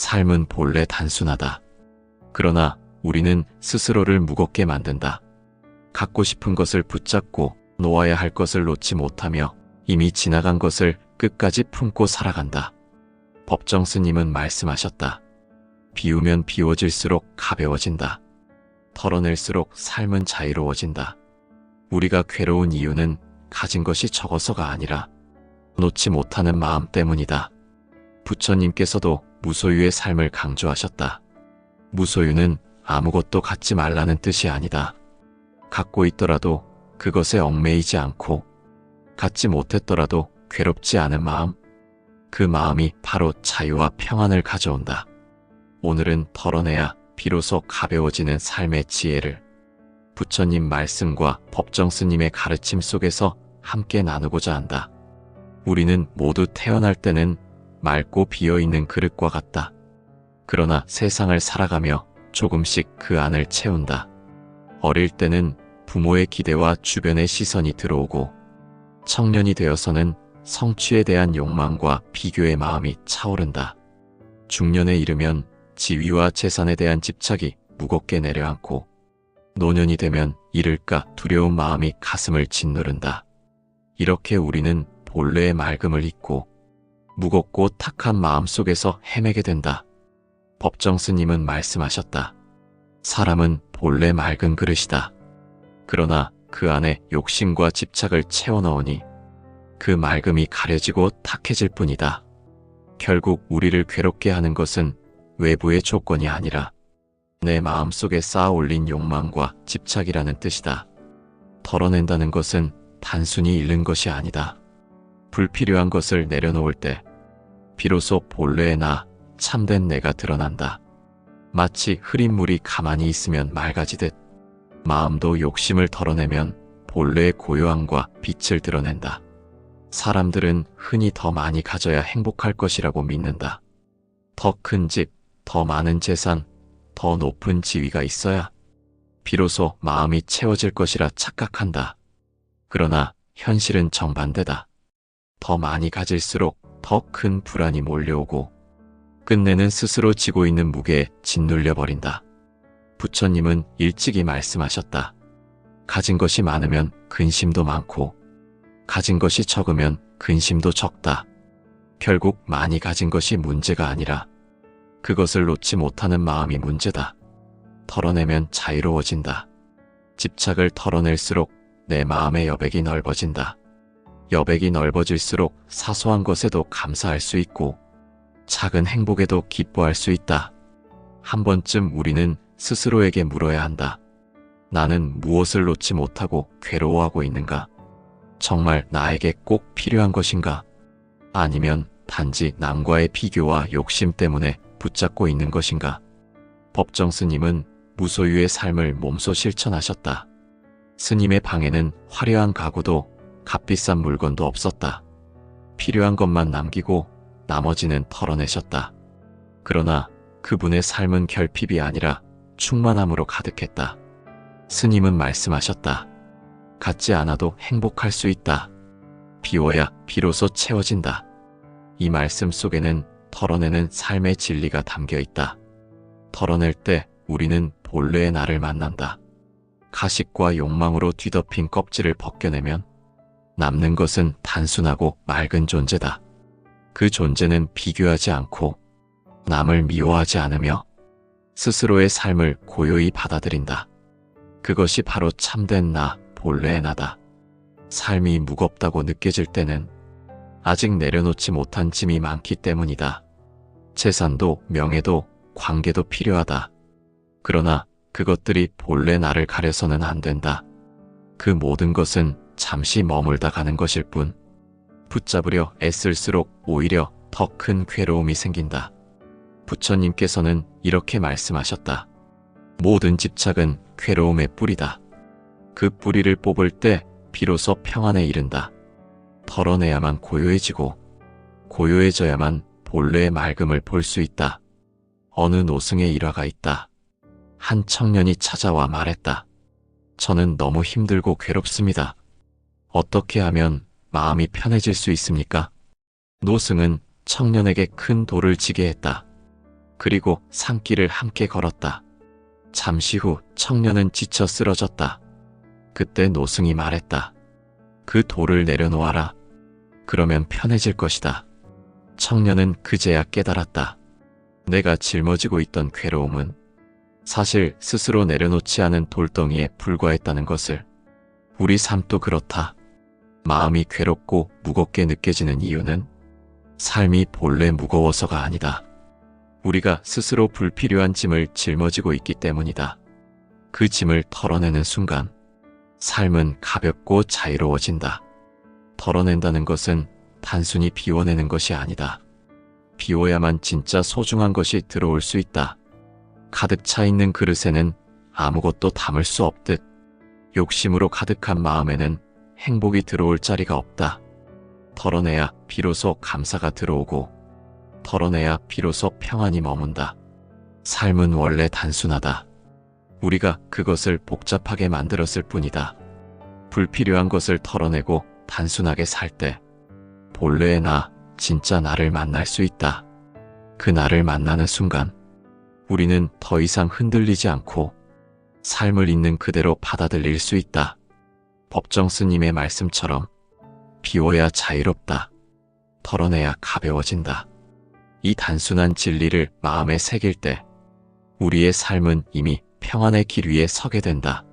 삶은 본래 단순하다. 그러나 우리는 스스로를 무겁게 만든다. 갖고 싶은 것을 붙잡고 놓아야 할 것을 놓지 못하며 이미 지나간 것을 끝까지 품고 살아간다. 법정 스님은 말씀하셨다. 비우면 비워질수록 가벼워진다. 털어낼수록 삶은 자유로워진다. 우리가 괴로운 이유는 가진 것이 적어서가 아니라 놓지 못하는 마음 때문이다. 부처님께서도 무소유의 삶을 강조하셨다. 무소유는 아무것도 갖지 말라는 뜻이 아니다. 갖고 있더라도 그것에 얽매이지 않고 갖지 못했더라도 괴롭지 않은 마음, 그 마음이 바로 자유와 평안을 가져온다. 오늘은 털어내야 비로소 가벼워지는 삶의 지혜를 부처님 말씀과 법정 스님의 가르침 속에서 함께 나누고자 한다. 우리는 모두 태어날 때는 맑고 비어있는 그릇과 같다. 그러나 세상을 살아가며 조금씩 그 안을 채운다. 어릴 때는 부모의 기대와 주변의 시선이 들어오고 청년이 되어서는 성취에 대한 욕망과 비교의 마음이 차오른다. 중년에 이르면 지위와 재산에 대한 집착이 무겁게 내려앉고 노년이 되면 잃을까 두려운 마음이 가슴을 짓누른다. 이렇게 우리는 본래의 맑음을 잊고 무겁고 탁한 마음 속에서 헤매게 된다. 법정 스님은 말씀하셨다. 사람은 본래 맑은 그릇이다. 그러나 그 안에 욕심과 집착을 채워넣으니 그 맑음이 가려지고 탁해질 뿐이다. 결국 우리를 괴롭게 하는 것은 외부의 조건이 아니라 내 마음속에 쌓아 올린 욕망과 집착이라는 뜻이다. 털어낸다는 것은 단순히 잃는 것이 아니다. 불필요한 것을 내려놓을 때 비로소 본래의 나, 참된 내가 드러난다. 마치 흐린 물이 가만히 있으면 맑아지듯 마음도 욕심을 털어내면 본래의 고요함과 빛을 드러낸다. 사람들은 흔히 더 많이 가져야 행복할 것이라고 믿는다. 더 큰 집, 더 많은 재산, 더 높은 지위가 있어야 비로소 마음이 채워질 것이라 착각한다. 그러나 현실은 정반대다. 더 많이 가질수록 더 큰 불안이 몰려오고 끝내는 스스로 지고 있는 무게에 짓눌려 버린다. 부처님은 일찍이 말씀하셨다. 가진 것이 많으면 근심도 많고 가진 것이 적으면 근심도 적다. 결국 많이 가진 것이 문제가 아니라 그것을 놓지 못하는 마음이 문제다. 털어내면 자유로워진다. 집착을 털어낼수록 내 마음의 여백이 넓어진다. 여백이 넓어질수록 사소한 것에도 감사할 수 있고 작은 행복에도 기뻐할 수 있다. 한 번쯤 우리는 스스로에게 물어야 한다. 나는 무엇을 놓지 못하고 괴로워하고 있는가? 정말 나에게 꼭 필요한 것인가? 아니면 단지 남과의 비교와 욕심 때문에 붙잡고 있는 것인가? 법정 스님은 무소유의 삶을 몸소 실천하셨다. 스님의 방에는 화려한 가구도 값비싼 물건도 없었다. 필요한 것만 남기고 나머지는 털어내셨다. 그러나 그분의 삶은 결핍이 아니라 충만함으로 가득했다. 스님은 말씀하셨다. 갖지 않아도 행복할 수 있다. 비워야 비로소 채워진다. 이 말씀 속에는 털어내는 삶의 진리가 담겨 있다. 털어낼 때 우리는 본래의 나를 만난다. 가식과 욕망으로 뒤덮인 껍질을 벗겨내면 남는 것은 단순하고 맑은 존재다. 그 존재는 비교하지 않고 남을 미워하지 않으며 스스로의 삶을 고요히 받아들인다. 그것이 바로 참된 나, 본래의 나다. 삶이 무겁다고 느껴질 때는 아직 내려놓지 못한 짐이 많기 때문이다. 재산도 명예도 관계도 필요하다. 그러나 그것들이 본래 나를 가려서는 안 된다. 그 모든 것은 잠시 머물다 가는 것일 뿐 붙잡으려 애쓸수록 오히려 더 큰 괴로움이 생긴다. 부처님께서는 이렇게 말씀하셨다. 모든 집착은 괴로움의 뿌리다. 그 뿌리를 뽑을 때 비로소 평안에 이른다. 털어내야만 고요해지고 고요해져야만 본래의 맑음을 볼 수 있다. 어느 노승에 일화가 있다. 한 청년이 찾아와 말했다. 저는 너무 힘들고 괴롭습니다. 어떻게 하면 마음이 편해질 수 있습니까? 노승은 청년에게 큰 돌을 지게 했다. 그리고 산길을 함께 걸었다. 잠시 후 청년은 지쳐 쓰러졌다. 그때 노승이 말했다. 그 돌을 내려놓아라. 그러면 편해질 것이다. 청년은 그제야 깨달았다. 내가 짊어지고 있던 괴로움은 사실 스스로 내려놓지 않은 돌덩이에 불과했다는 것을. 우리 삶도 그렇다. 마음이 괴롭고 무겁게 느껴지는 이유는 삶이 본래 무거워서가 아니다. 우리가 스스로 불필요한 짐을 짊어지고 있기 때문이다. 그 짐을 털어내는 순간 삶은 가볍고 자유로워진다. 털어낸다는 것은 단순히 비워내는 것이 아니다. 비워야만 진짜 소중한 것이 들어올 수 있다. 가득 차 있는 그릇에는 아무것도 담을 수 없듯 욕심으로 가득한 마음에는 행복이 들어올 자리가 없다. 털어내야 비로소 감사가 들어오고 털어내야 비로소 평안이 머문다. 삶은 원래 단순하다. 우리가 그것을 복잡하게 만들었을 뿐이다. 불필요한 것을 털어내고 단순하게 살 때 본래의 나, 진짜 나를 만날 수 있다. 그 나를 만나는 순간 우리는 더 이상 흔들리지 않고 삶을 있는 그대로 받아들일 수 있다. 법정 스님의 말씀처럼 비워야 자유롭다. 털어내야 가벼워진다. 이 단순한 진리를 마음에 새길 때 우리의 삶은 이미 평안의 길 위에 서게 된다.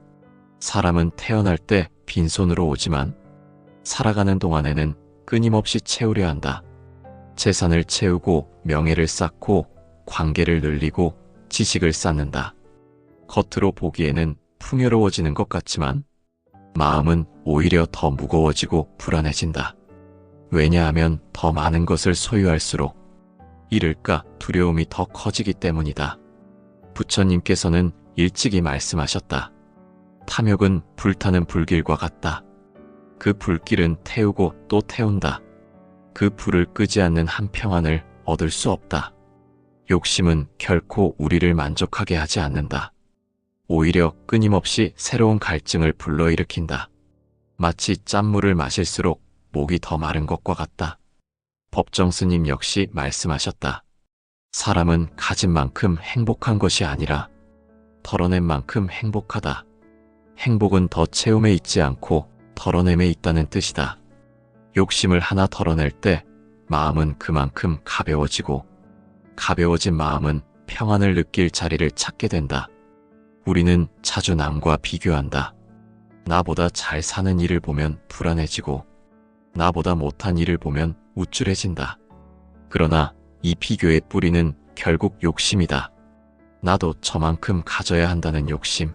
사람은 태어날 때 빈손으로 오지만 살아가는 동안에는 끊임없이 채우려 한다. 재산을 채우고 명예를 쌓고 관계를 늘리고 지식을 쌓는다. 겉으로 보기에는 풍요로워지는 것 같지만 마음은 오히려 더 무거워지고 불안해진다. 왜냐하면 더 많은 것을 소유할수록 잃을까 두려움이 더 커지기 때문이다. 부처님께서는 일찍이 말씀하셨다. 탐욕은 불타는 불길과 같다. 그 불길은 태우고 또 태운다. 그 불을 끄지 않는 한평안을 얻을 수 없다. 욕심은 결코 우리를 만족하게 하지 않는다. 오히려 끊임없이 새로운 갈증을 불러일으킨다. 마치 짠물을 마실수록 목이 더 마른 것과 같다. 법정 스님 역시 말씀하셨다. 사람은 가진 만큼 행복한 것이 아니라 털어낸 만큼 행복하다. 행복은 더 채움에 있지 않고 털어냄에 있다는 뜻이다. 욕심을 하나 털어낼 때 마음은 그만큼 가벼워지고 가벼워진 마음은 평안을 느낄 자리를 찾게 된다. 우리는 자주 남과 비교한다. 나보다 잘 사는 이를 보면 불안해지고 나보다 못한 이를 보면 우쭐해진다. 그러나 이 비교의 뿌리는 결국 욕심이다. 나도 저만큼 가져야 한다는 욕심.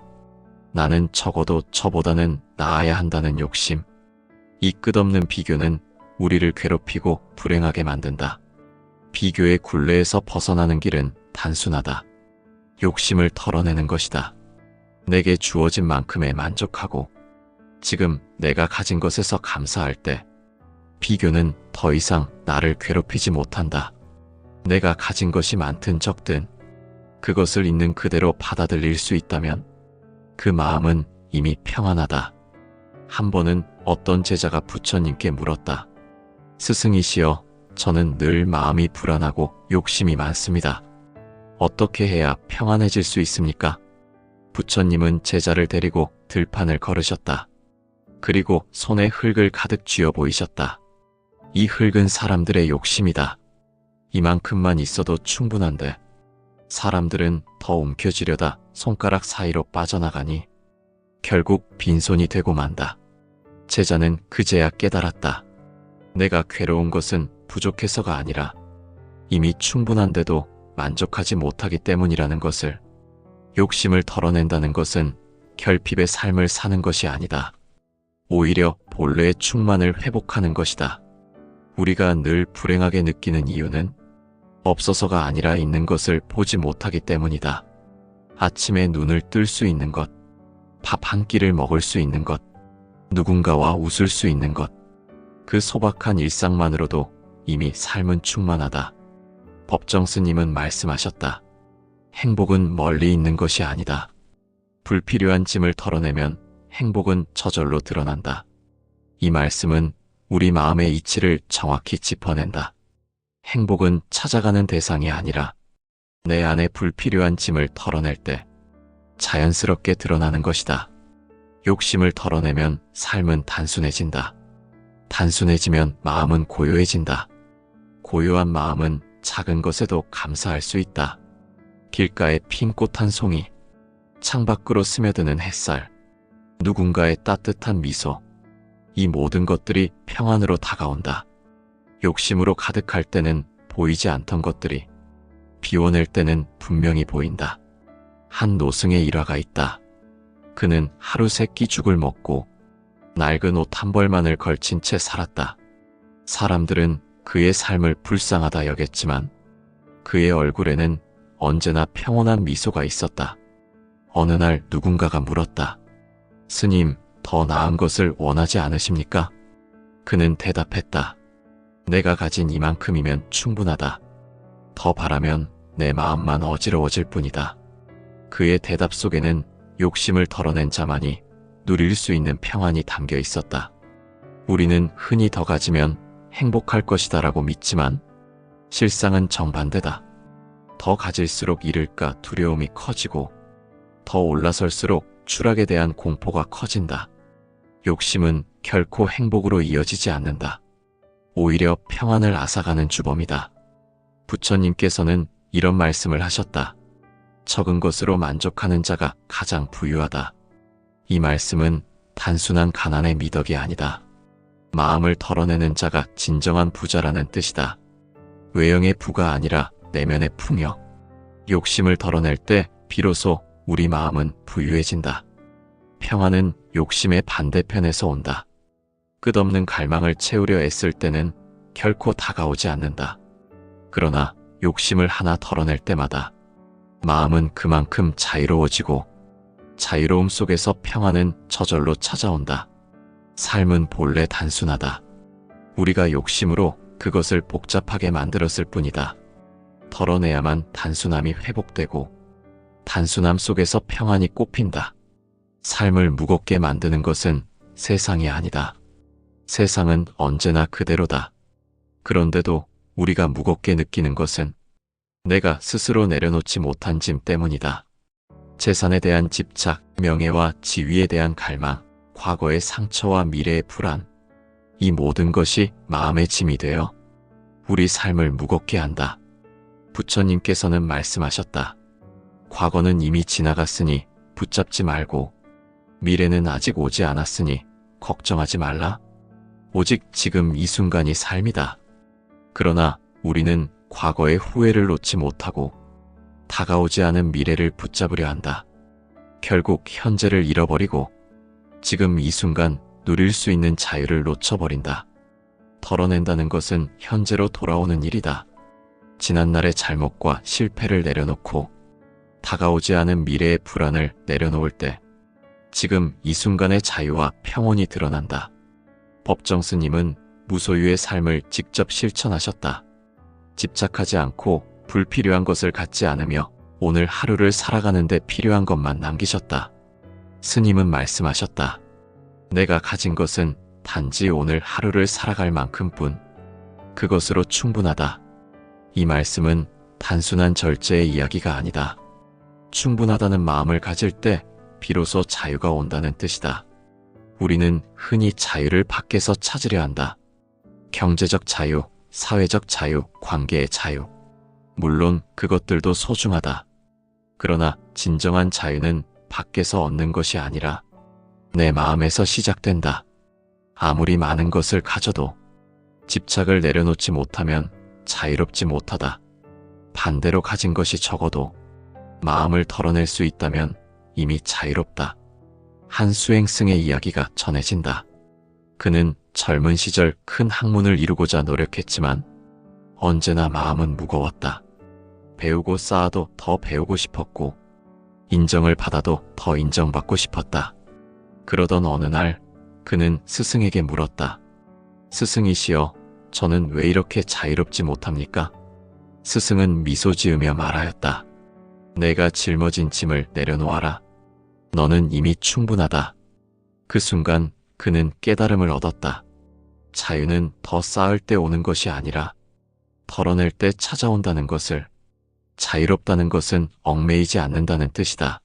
나는 적어도 저보다는 나아야 한다는 욕심. 이 끝없는 비교는 우리를 괴롭히고 불행하게 만든다. 비교의 굴레에서 벗어나는 길은 단순하다. 욕심을 털어내는 것이다. 내게 주어진 만큼에 만족하고 지금 내가 가진 것에서 감사할 때 비교는 더 이상 나를 괴롭히지 못한다. 내가 가진 것이 많든 적든 그것을 있는 그대로 받아들일 수 있다면 그 마음은 이미 평안하다. 한 번은 어떤 제자가 부처님께 물었다. 스승이시여, 저는 늘 마음이 불안하고 욕심이 많습니다. 어떻게 해야 평안해질 수 있습니까? 부처님은 제자를 데리고 들판을 걸으셨다. 그리고 손에 흙을 가득 쥐어 보이셨다. 이 흙은 사람들의 욕심이다. 이만큼만 있어도 충분한데 사람들은 더 움켜쥐려다 손가락 사이로 빠져나가니 결국 빈손이 되고 만다. 제자는 그제야 깨달았다. 내가 괴로운 것은 부족해서가 아니라 이미 충분한데도 만족하지 못하기 때문이라는 것을. 욕심을 털어낸다는 것은 결핍의 삶을 사는 것이 아니다. 오히려 본래의 충만을 회복하는 것이다. 우리가 늘 불행하게 느끼는 이유는 없어서가 아니라 있는 것을 보지 못하기 때문이다. 아침에 눈을 뜰 수 있는 것, 밥 한 끼를 먹을 수 있는 것, 누군가와 웃을 수 있는 것, 그 소박한 일상만으로도 이미 삶은 충만하다. 법정 스님은 말씀하셨다. 행복은 멀리 있는 것이 아니다. 불필요한 짐을 털어내면 행복은 저절로 드러난다. 이 말씀은 우리 마음의 이치를 정확히 짚어낸다. 행복은 찾아가는 대상이 아니라 내 안에 불필요한 짐을 털어낼 때 자연스럽게 드러나는 것이다. 욕심을 털어내면 삶은 단순해진다. 단순해지면 마음은 고요해진다. 고요한 마음은 작은 것에도 감사할 수 있다. 길가에 핀 꽃 한 송이, 창밖으로 스며드는 햇살, 누군가의 따뜻한 미소, 이 모든 것들이 평안으로 다가온다. 욕심으로 가득할 때는 보이지 않던 것들이 비워낼 때는 분명히 보인다. 한 노승의 일화가 있다. 그는 하루 세 끼 죽을 먹고 낡은 옷 한 벌만을 걸친 채 살았다. 사람들은 그의 삶을 불쌍하다 여겼지만 그의 얼굴에는 언제나 평온한 미소가 있었다. 어느 날 누군가가 물었다. 스님, 더 나은 것을 원하지 않으십니까? 그는 대답했다. 내가 가진 이만큼이면 충분하다. 더 바라면 내 마음만 어지러워질 뿐이다. 그의 대답 속에는 욕심을 털어낸 자만이 누릴 수 있는 평안이 담겨 있었다. 우리는 흔히 더 가지면 행복할 것이다라고 믿지만 실상은 정반대다. 더 가질수록 잃을까 두려움이 커지고 더 올라설수록 추락에 대한 공포가 커진다. 욕심은 결코 행복으로 이어지지 않는다. 오히려 평안을 앗아가는 주범이다. 부처님께서는 이런 말씀을 하셨다. 적은 것으로 만족하는 자가 가장 부유하다. 이 말씀은 단순한 가난의 미덕이 아니다. 마음을 털어내는 자가 진정한 부자라는 뜻이다. 외형의 부가 아니라 내면의 풍요. 욕심을 털어낼 때 비로소 우리 마음은 부유해진다. 평안은 욕심의 반대편에서 온다. 끝없는 갈망을 채우려 애쓸 때는 결코 다가오지 않는다. 그러나 욕심을 하나 털어낼 때마다 마음은 그만큼 자유로워지고 자유로움 속에서 평안은 저절로 찾아온다. 삶은 본래 단순하다. 우리가 욕심으로 그것을 복잡하게 만들었을 뿐이다. 털어내야만 단순함이 회복되고 단순함 속에서 평안이 꽃핀다. 삶을 무겁게 만드는 것은 세상이 아니다. 세상은 언제나 그대로다. 그런데도 우리가 무겁게 느끼는 것은 내가 스스로 내려놓지 못한 짐 때문이다. 재산에 대한 집착, 명예와 지위에 대한 갈망, 과거의 상처와 미래의 불안, 이 모든 것이 마음의 짐이 되어 우리 삶을 무겁게 한다. 부처님께서는 말씀하셨다. 과거는 이미 지나갔으니 붙잡지 말고 미래는 아직 오지 않았으니 걱정하지 말라. 오직 지금 이 순간이 삶이다. 그러나 우리는 과거의 후회를 놓지 못하고 다가오지 않은 미래를 붙잡으려 한다. 결국 현재를 잃어버리고 지금 이 순간 누릴 수 있는 자유를 놓쳐버린다. 털어낸다는 것은 현재로 돌아오는 일이다. 지난날의 잘못과 실패를 내려놓고 다가오지 않은 미래의 불안을 내려놓을 때 지금 이 순간의 자유와 평온이 드러난다. 법정 스님은 무소유의 삶을 직접 실천하셨다. 집착하지 않고 불필요한 것을 갖지 않으며 오늘 하루를 살아가는 데 필요한 것만 남기셨다. 스님은 말씀하셨다. 내가 가진 것은 단지 오늘 하루를 살아갈 만큼뿐. 그것으로 충분하다. 이 말씀은 단순한 절제의 이야기가 아니다. 충분하다는 마음을 가질 때 비로소 자유가 온다는 뜻이다. 우리는 흔히 자유를 밖에서 찾으려 한다. 경제적 자유, 사회적 자유, 관계의 자유. 물론 그것들도 소중하다. 그러나 진정한 자유는 밖에서 얻는 것이 아니라 내 마음에서 시작된다. 아무리 많은 것을 가져도 집착을 내려놓지 못하면 자유롭지 못하다. 반대로 가진 것이 적어도 마음을 털어낼 수 있다면 이미 자유롭다. 한 수행승의 이야기가 전해진다. 그는 젊은 시절 큰 학문을 이루고자 노력했지만 언제나 마음은 무거웠다. 배우고 쌓아도 더 배우고 싶었고 인정을 받아도 더 인정받고 싶었다. 그러던 어느 날 그는 스승에게 물었다. 스승이시여, 저는 왜 이렇게 자유롭지 못합니까? 스승은 미소 지으며 말하였다. 내가 짊어진 짐을 내려놓아라. 너는 이미 충분하다. 그 순간 그는 깨달음을 얻었다. 자유는 더 쌓을 때 오는 것이 아니라 털어낼 때 찾아온다는 것을. 자유롭다는 것은 얽매이지 않는다는 뜻이다.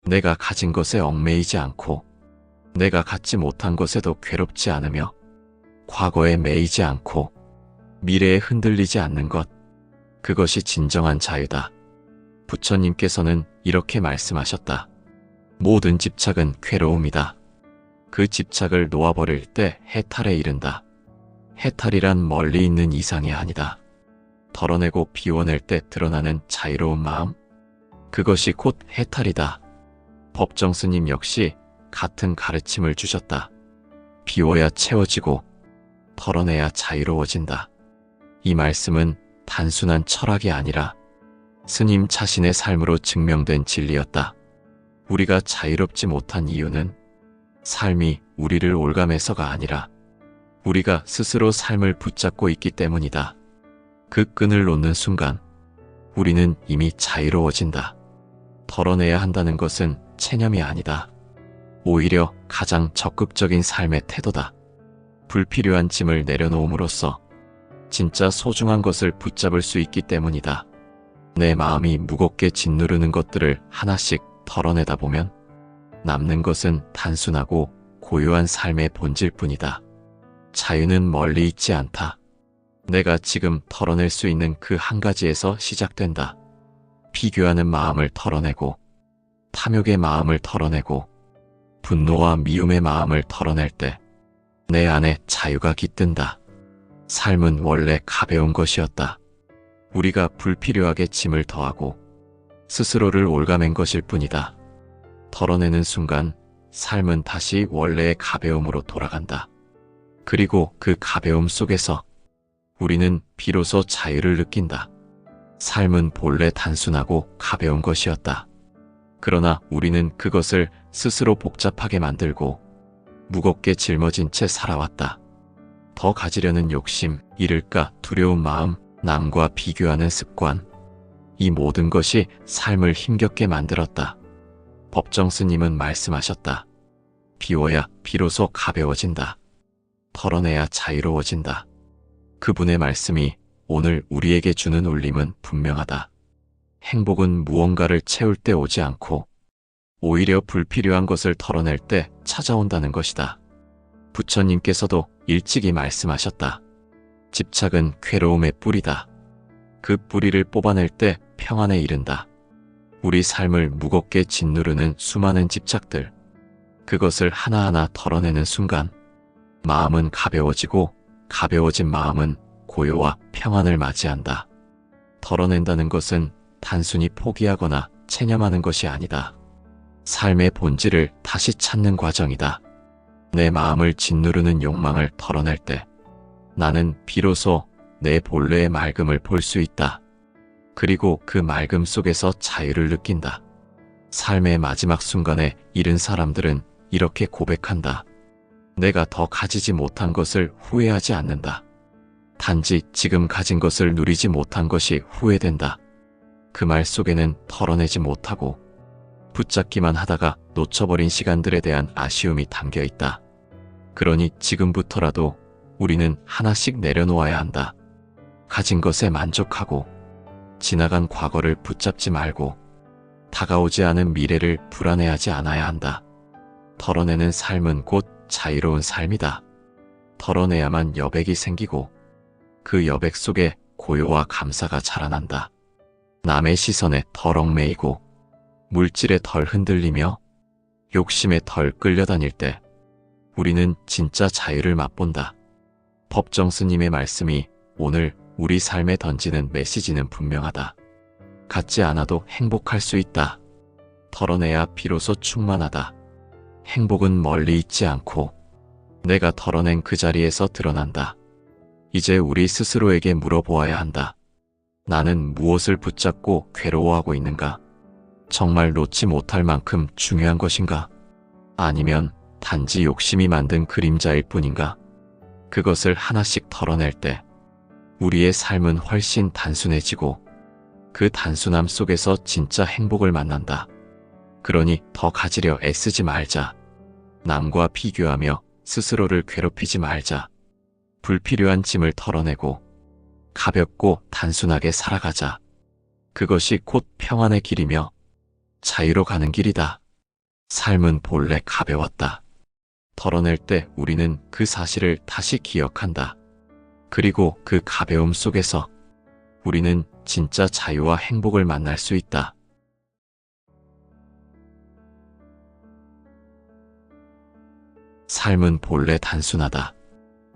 내가 가진 것에 얽매이지 않고 내가 갖지 못한 것에도 괴롭지 않으며 과거에 매이지 않고 미래에 흔들리지 않는 것, 그것이 진정한 자유다. 부처님께서는 이렇게 말씀하셨다. 모든 집착은 괴로움이다. 그 집착을 놓아버릴 때 해탈에 이른다. 해탈이란 멀리 있는 이상이 아니다. 덜어내고 비워낼 때 드러나는 자유로운 마음, 그것이 곧 해탈이다. 법정 스님 역시 같은 가르침을 주셨다. 비워야 채워지고 덜어내야 자유로워진다. 이 말씀은 단순한 철학이 아니라 스님 자신의 삶으로 증명된 진리였다. 우리가 자유롭지 못한 이유는 삶이 우리를 올감해서가 아니라 우리가 스스로 삶을 붙잡고 있기 때문이다. 그 끈을 놓는 순간 우리는 이미 자유로워진다. 덜어내야 한다는 것은 체념이 아니다. 오히려 가장 적극적인 삶의 태도다. 불필요한 짐을 내려놓음으로써 진짜 소중한 것을 붙잡을 수 있기 때문이다. 내 마음이 무겁게 짓누르는 것들을 하나씩 덜어내다 보면 남는 것은 단순하고 고요한 삶의 본질뿐이다. 자유는 멀리 있지 않다. 내가 지금 털어낼 수 있는 그 한 가지에서 시작된다. 비교하는 마음을 털어내고 탐욕의 마음을 털어내고 분노와 미움의 마음을 털어낼 때 내 안에 자유가 깃든다. 삶은 원래 가벼운 것이었다. 우리가 불필요하게 짐을 더하고 스스로를 올가맨 것일 뿐이다. 털어내는 순간 삶은 다시 원래의 가벼움으로 돌아간다. 그리고 그 가벼움 속에서 우리는 비로소 자유를 느낀다. 삶은 본래 단순하고 가벼운 것이었다. 그러나 우리는 그것을 스스로 복잡하게 만들고 무겁게 짊어진 채 살아왔다. 더 가지려는 욕심, 잃을까 두려운 마음, 남과 비교하는 습관, 이 모든 것이 삶을 힘겹게 만들었다. 법정 스님은 말씀하셨다. 비워야 비로소 가벼워진다. 털어내야 자유로워진다. 그분의 말씀이 오늘 우리에게 주는 울림은 분명하다. 행복은 무언가를 채울 때 오지 않고 오히려 불필요한 것을 털어낼 때 찾아온다는 것이다. 부처님께서도 일찍이 말씀하셨다. 집착은 괴로움의 뿌리다. 그 뿌리를 뽑아낼 때 평안에 이른다. 우리 삶을 무겁게 짓누르는 수많은 집착들, 그것을 하나하나 털어내는 순간 마음은 가벼워지고 가벼워진 마음은 고요와 평안을 맞이한다. 털어낸다는 것은 단순히 포기하거나 체념하는 것이 아니다. 삶의 본질을 다시 찾는 과정이다. 내 마음을 짓누르는 욕망을 털어낼 때 나는 비로소 내 본래의 맑음을 볼 수 있다. 그리고 그 맑음 속에서 자유를 느낀다. 삶의 마지막 순간에 이른 사람들은 이렇게 고백한다. 내가 더 가지지 못한 것을 후회하지 않는다. 단지 지금 가진 것을 누리지 못한 것이 후회된다. 그 말 속에는 털어내지 못하고 붙잡기만 하다가 놓쳐버린 시간들에 대한 아쉬움이 담겨 있다. 그러니 지금부터라도 우리는 하나씩 내려놓아야 한다. 가진 것에 만족하고 지나간 과거를 붙잡지 말고 다가오지 않은 미래를 불안해하지 않아야 한다. 털어내는 삶은 곧 자유로운 삶이다. 털어내야만 여백이 생기고 그 여백 속에 고요와 감사가 자라난다. 남의 시선에 덜 얽매이고 물질에 덜 흔들리며 욕심에 덜 끌려다닐 때 우리는 진짜 자유를 맛본다. 법정 스님의 말씀이 오늘 우리 삶에 던지는 메시지는 분명하다. 갖지 않아도 행복할 수 있다. 털어내야 비로소 충만하다. 행복은 멀리 있지 않고 내가 털어낸 그 자리에서 드러난다. 이제 우리 스스로에게 물어보아야 한다. 나는 무엇을 붙잡고 괴로워하고 있는가? 정말 놓지 못할 만큼 중요한 것인가? 아니면 단지 욕심이 만든 그림자일 뿐인가? 그것을 하나씩 털어낼 때 우리의 삶은 훨씬 단순해지고 그 단순함 속에서 진짜 행복을 만난다. 그러니 더 가지려 애쓰지 말자. 남과 비교하며 스스로를 괴롭히지 말자. 불필요한 짐을 털어내고 가볍고 단순하게 살아가자. 그것이 곧 평안의 길이며 자유로 가는 길이다. 삶은 본래 가벼웠다. 털어낼 때 우리는 그 사실을 다시 기억한다. 그리고 그 가벼움 속에서 우리는 진짜 자유와 행복을 만날 수 있다. 삶은 본래 단순하다.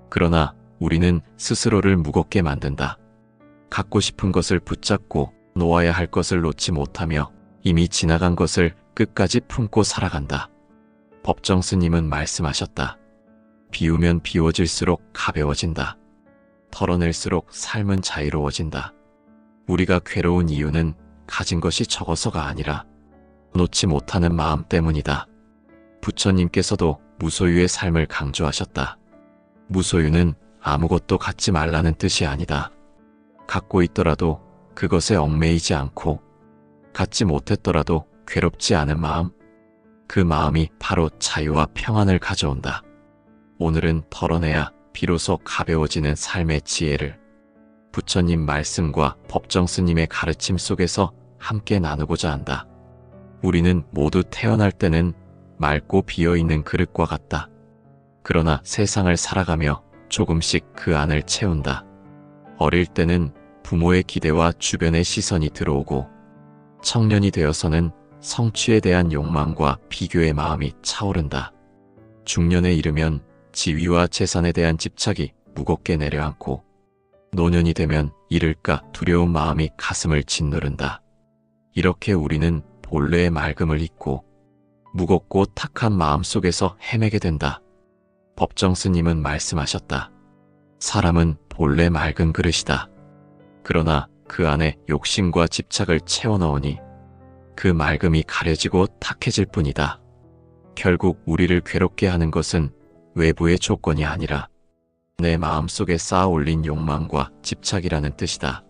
그러나 우리는 스스로를 무겁게 만든다. 갖고 싶은 것을 붙잡고 놓아야 할 것을 놓지 못하며 이미 지나간 것을 끝까지 품고 살아간다. 법정 스님은 말씀하셨다. 비우면 비워질수록 가벼워진다. 털어낼수록 삶은 자유로워진다. 우리가 괴로운 이유는 가진 것이 적어서가 아니라 놓지 못하는 마음 때문이다. 부처님께서도 무소유의 삶을 강조하셨다. 무소유는 아무것도 갖지 말라는 뜻이 아니다. 갖고 있더라도 그것에 얽매이지 않고 갖지 못했더라도 괴롭지 않은 마음, 그 마음이 바로 자유와 평안을 가져온다. 오늘은 털어내야 비로소 가벼워지는 삶의 지혜를 부처님 말씀과 법정 스님의 가르침 속에서 함께 나누고자 한다. 우리는 모두 태어날 때는 맑고 비어있는 그릇과 같다. 그러나 세상을 살아가며 조금씩 그 안을 채운다. 어릴 때는 부모의 기대와 주변의 시선이 들어오고 청년이 되어서는 성취에 대한 욕망과 비교의 마음이 차오른다. 중년에 이르면 지위와 재산에 대한 집착이 무겁게 내려앉고 노년이 되면 잃을까 두려운 마음이 가슴을 짓누른다. 이렇게 우리는 본래의 맑음을 잊고 무겁고 탁한 마음 속에서 헤매게 된다. 법정 스님은 말씀하셨다. 사람은 본래 맑은 그릇이다. 그러나 그 안에 욕심과 집착을 채워넣으니 그 맑음이 가려지고 탁해질 뿐이다. 결국 우리를 괴롭게 하는 것은 외부의 조건이 아니라 내 마음속에 쌓아 올린 욕망과 집착이라는 뜻이다.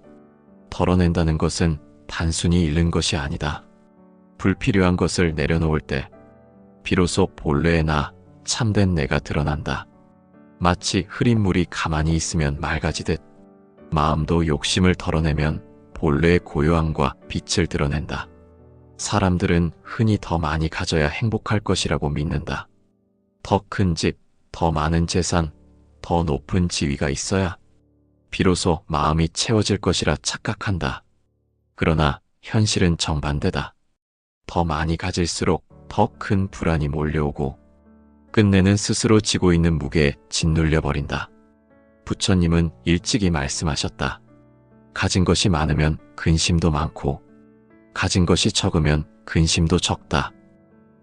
털어낸다는 것은 단순히 잃는 것이 아니다. 불필요한 것을 내려놓을 때 비로소 본래의 나, 참된 내가 드러난다. 마치 흐린 물이 가만히 있으면 맑아지듯 마음도 욕심을 털어내면 본래의 고요함과 빛을 드러낸다. 사람들은 흔히 더 많이 가져야 행복할 것이라고 믿는다. 더 큰 집, 더 많은 재산, 더 높은 지위가 있어야 비로소 마음이 채워질 것이라 착각한다. 그러나 현실은 정반대다. 더 많이 가질수록 더 큰 불안이 몰려오고 끝내는 스스로 지고 있는 무게에 짓눌려 버린다. 부처님은 일찍이 말씀하셨다. 가진 것이 많으면 근심도 많고 가진 것이 적으면 근심도 적다.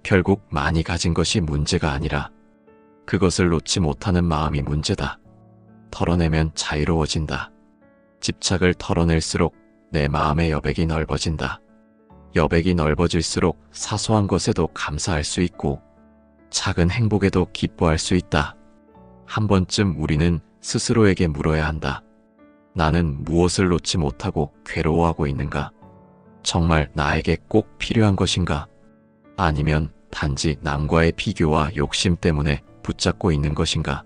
결국 많이 가진 것이 문제가 아니라 그것을 놓지 못하는 마음이 문제다. 털어내면 자유로워진다. 집착을 털어낼수록 내 마음의 여백이 넓어진다. 여백이 넓어질수록 사소한 것에도 감사할 수 있고 작은 행복에도 기뻐할 수 있다. 한 번쯤 우리는 스스로에게 물어야 한다. 나는 무엇을 놓지 못하고 괴로워하고 있는가? 정말 나에게 꼭 필요한 것인가? 아니면 단지 남과의 비교와 욕심 때문에 붙잡고 있는 것인가?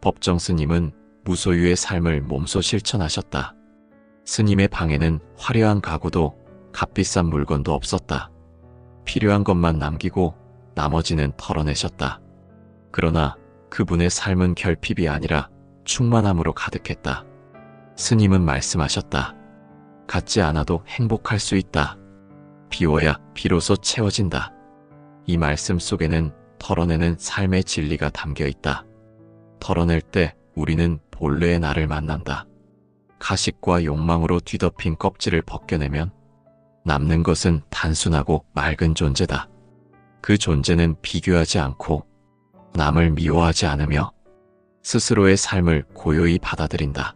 법정 스님은 무소유의 삶을 몸소 실천하셨다. 스님의 방에는 화려한 가구도 값비싼 물건도 없었다. 필요한 것만 남기고 나머지는 털어내셨다. 그러나 그분의 삶은 결핍이 아니라 충만함으로 가득했다. 스님은 말씀하셨다. 갖지 않아도 행복할 수 있다. 비워야 비로소 채워진다. 이 말씀 속에는 털어내는 삶의 진리가 담겨 있다. 털어낼 때 우리는 본래의 나를 만난다. 가식과 욕망으로 뒤덮인 껍질을 벗겨내면 남는 것은 단순하고 맑은 존재다. 그 존재는 비교하지 않고 남을 미워하지 않으며 스스로의 삶을 고요히 받아들인다.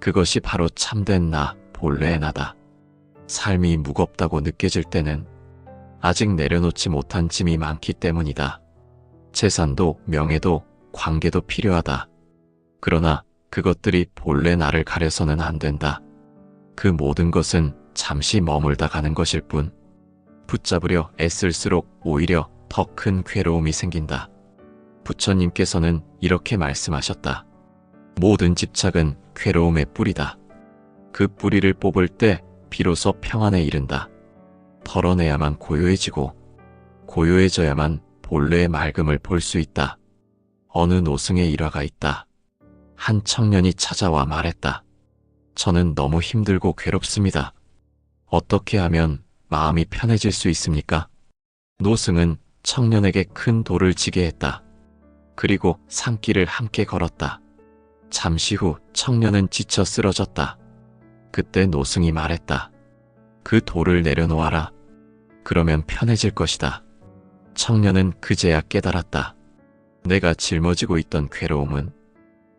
그것이 바로 참된 나, 본래의 나다. 삶이 무겁다고 느껴질 때는 아직 내려놓지 못한 짐이 많기 때문이다. 재산도 명예도 관계도 필요하다. 그러나 그것들이 본래 나를 가려서는 안 된다. 그 모든 것은 잠시 머물다 가는 것일 뿐 붙잡으려 애쓸수록 오히려 더 큰 괴로움이 생긴다. 부처님께서는 이렇게 말씀하셨다. 모든 집착은 괴로움의 뿌리다. 그 뿌리를 뽑을 때 비로소 평안에 이른다. 털어내야만 고요해지고 고요해져야만 본래의 맑음을 볼 수 있다. 어느 노승에 일화가 있다. 한 청년이 찾아와 말했다. 저는 너무 힘들고 괴롭습니다. 어떻게 하면 마음이 편해질 수 있습니까? 노승은 청년에게 큰 돌을 지게 했다. 그리고 산길을 함께 걸었다. 잠시 후 청년은 지쳐 쓰러졌다. 그때 노승이 말했다. 그 돌을 내려놓아라. 그러면 편해질 것이다. 청년은 그제야 깨달았다. 내가 짊어지고 있던 괴로움은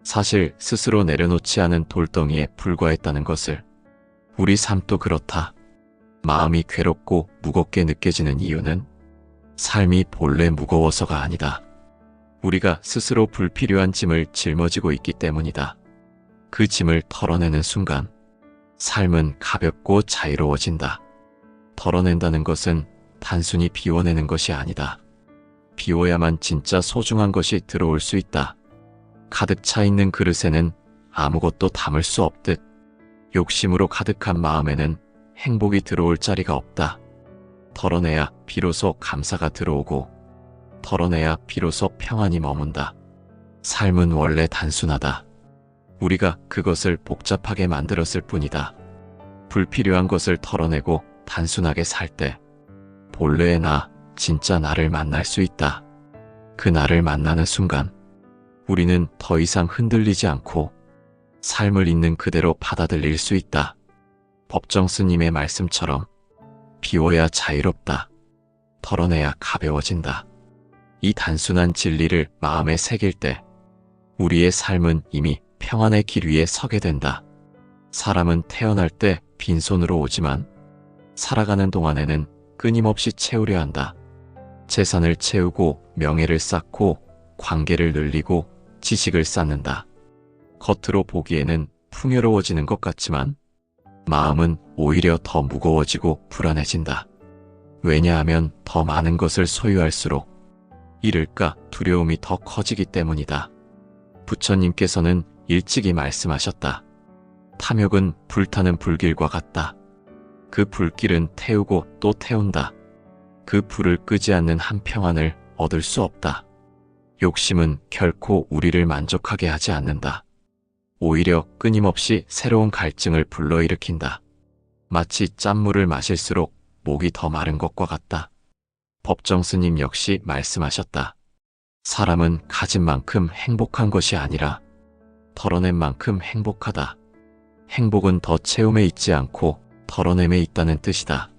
사실 스스로 내려놓지 않은 돌덩이에 불과했다는 것을. 우리 삶도 그렇다. 마음이 괴롭고 무겁게 느껴지는 이유는 삶이 본래 무거워서가 아니다. 우리가 스스로 불필요한 짐을 짊어지고 있기 때문이다. 그 짐을 털어내는 순간 삶은 가볍고 자유로워진다. 털어낸다는 것은 단순히 비워내는 것이 아니다. 비워야만 진짜 소중한 것이 들어올 수 있다. 가득 차 있는 그릇에는 아무것도 담을 수 없듯 욕심으로 가득한 마음에는 행복이 들어올 자리가 없다. 털어내야 비로소 감사가 들어오고 털어내야 비로소 평안이 머문다. 삶은 원래 단순하다. 우리가 그것을 복잡하게 만들었을 뿐이다. 불필요한 것을 털어내고 단순하게 살 때 본래의 나, 진짜 나를 만날 수 있다. 그 나를 만나는 순간 우리는 더 이상 흔들리지 않고 삶을 있는 그대로 받아들일 수 있다. 법정 스님의 말씀처럼 비워야 자유롭다. 털어내야 가벼워진다. 이 단순한 진리를 마음에 새길 때 우리의 삶은 이미 평안의 길 위에 서게 된다. 사람은 태어날 때 빈손으로 오지만 살아가는 동안에는 끊임없이 채우려 한다. 재산을 채우고 명예를 쌓고 관계를 늘리고 지식을 쌓는다. 겉으로 보기에는 풍요로워지는 것 같지만 마음은 오히려 더 무거워지고 불안해진다. 왜냐하면 더 많은 것을 소유할수록 잃을까 두려움이 더 커지기 때문이다. 부처님께서는 일찍이 말씀하셨다. 탐욕은 불타는 불길과 같다. 그 불길은 태우고 또 태운다. 그 불을 끄지 않는 한평안을 얻을 수 없다. 욕심은 결코 우리를 만족하게 하지 않는다. 오히려 끊임없이 새로운 갈증을 불러일으킨다. 마치 짠물을 마실수록 목이 더 마른 것과 같다. 법정 스님 역시 말씀하셨다. 사람은 가진 만큼 행복한 것이 아니라 털어낸 만큼 행복하다. 행복은 더 채움에 있지 않고 털어냄에 있다는 뜻이다.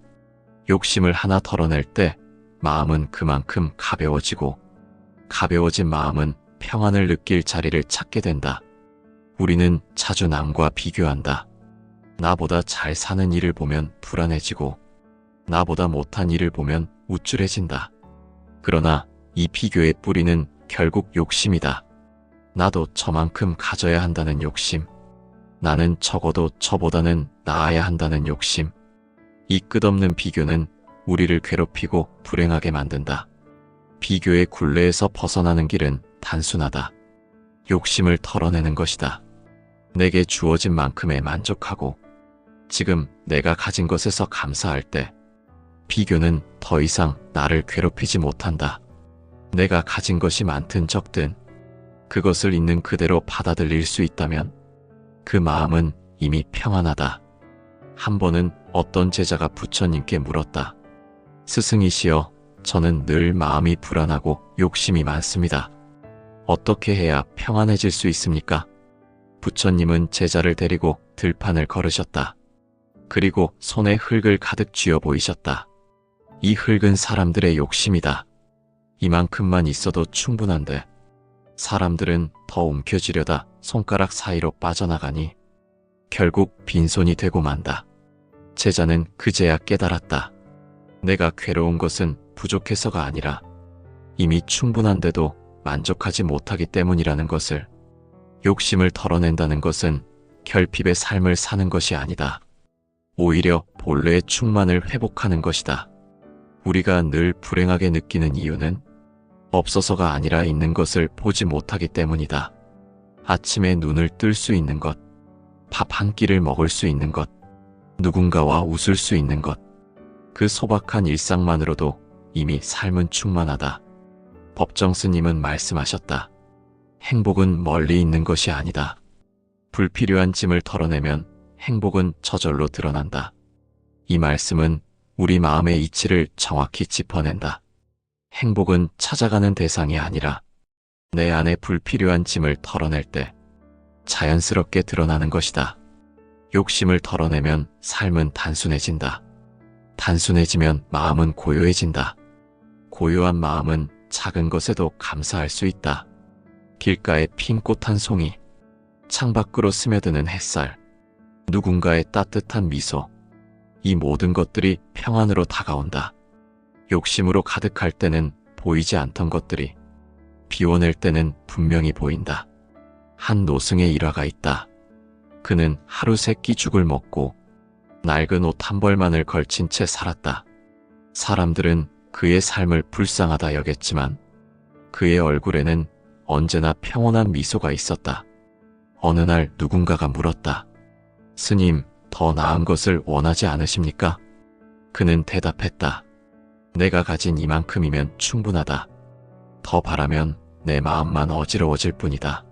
욕심을 하나 털어낼 때 마음은 그만큼 가벼워지고 가벼워진 마음은 평안을 느낄 자리를 찾게 된다. 우리는 자주 남과 비교한다. 나보다 잘 사는 이를 보면 불안해지고 나보다 못한 이를 보면 우쭐해진다. 그러나 이 비교의 뿌리는 결국 욕심이다. 나도 저만큼 가져야 한다는 욕심. 나는 적어도 저보다는 나아야 한다는 욕심. 이 끝없는 비교는 우리를 괴롭히고 불행하게 만든다. 비교의 굴레에서 벗어나는 길은 단순하다. 욕심을 털어내는 것이다. 내게 주어진 만큼에 만족하고 지금 내가 가진 것에서 감사할 때 비교는 더 이상 나를 괴롭히지 못한다. 내가 가진 것이 많든 적든 그것을 있는 그대로 받아들일 수 있다면 그 마음은 이미 평안하다. 한 번은 어떤 제자가 부처님께 물었다. 스승이시여, 저는 늘 마음이 불안하고 욕심이 많습니다. 어떻게 해야 평안해질 수 있습니까? 부처님은 제자를 데리고 들판을 걸으셨다. 그리고 손에 흙을 가득 쥐어 보이셨다. 이 흙은 사람들의 욕심이다. 이만큼만 있어도 충분한데 사람들은 더 움켜쥐려다 손가락 사이로 빠져나가니 결국 빈손이 되고 만다. 제자는 그제야 깨달았다. 내가 괴로운 것은 부족해서가 아니라 이미 충분한데도 만족하지 못하기 때문이라는 것을. 욕심을 털어낸다는 것은 결핍의 삶을 사는 것이 아니다. 오히려 본래의 충만을 회복하는 것이다. 우리가 늘 불행하게 느끼는 이유는 없어서가 아니라 있는 것을 보지 못하기 때문이다. 아침에 눈을 뜰 수 있는 것, 밥 한 끼를 먹을 수 있는 것, 누군가와 웃을 수 있는 것. 그 소박한 일상만으로도 이미 삶은 충만하다. 법정 스님은 말씀하셨다. 행복은 멀리 있는 것이 아니다. 불필요한 짐을 털어내면 행복은 저절로 드러난다. 이 말씀은 우리 마음의 이치를 정확히 짚어낸다. 행복은 찾아가는 대상이 아니라 내 안에 불필요한 짐을 털어낼 때 자연스럽게 드러나는 것이다. 욕심을 털어내면 삶은 단순해진다. 단순해지면 마음은 고요해진다. 고요한 마음은 작은 것에도 감사할 수 있다. 길가에 핀 꽃 한 송이, 창밖으로 스며드는 햇살, 누군가의 따뜻한 미소, 이 모든 것들이 평안으로 다가온다. 욕심으로 가득할 때는 보이지 않던 것들이 비워낼 때는 분명히 보인다. 한 노승의 일화가 있다. 그는 하루 세 끼 죽을 먹고 낡은 옷 한 벌만을 걸친 채 살았다. 사람들은 그의 삶을 불쌍하다 여겼지만 그의 얼굴에는 언제나 평온한 미소가 있었다. 어느 날 누군가가 물었다. 스님, 더 나은 것을 원하지 않으십니까? 그는 대답했다. 내가 가진 이만큼이면 충분하다. 더 바라면 내 마음만 어지러워질 뿐이다.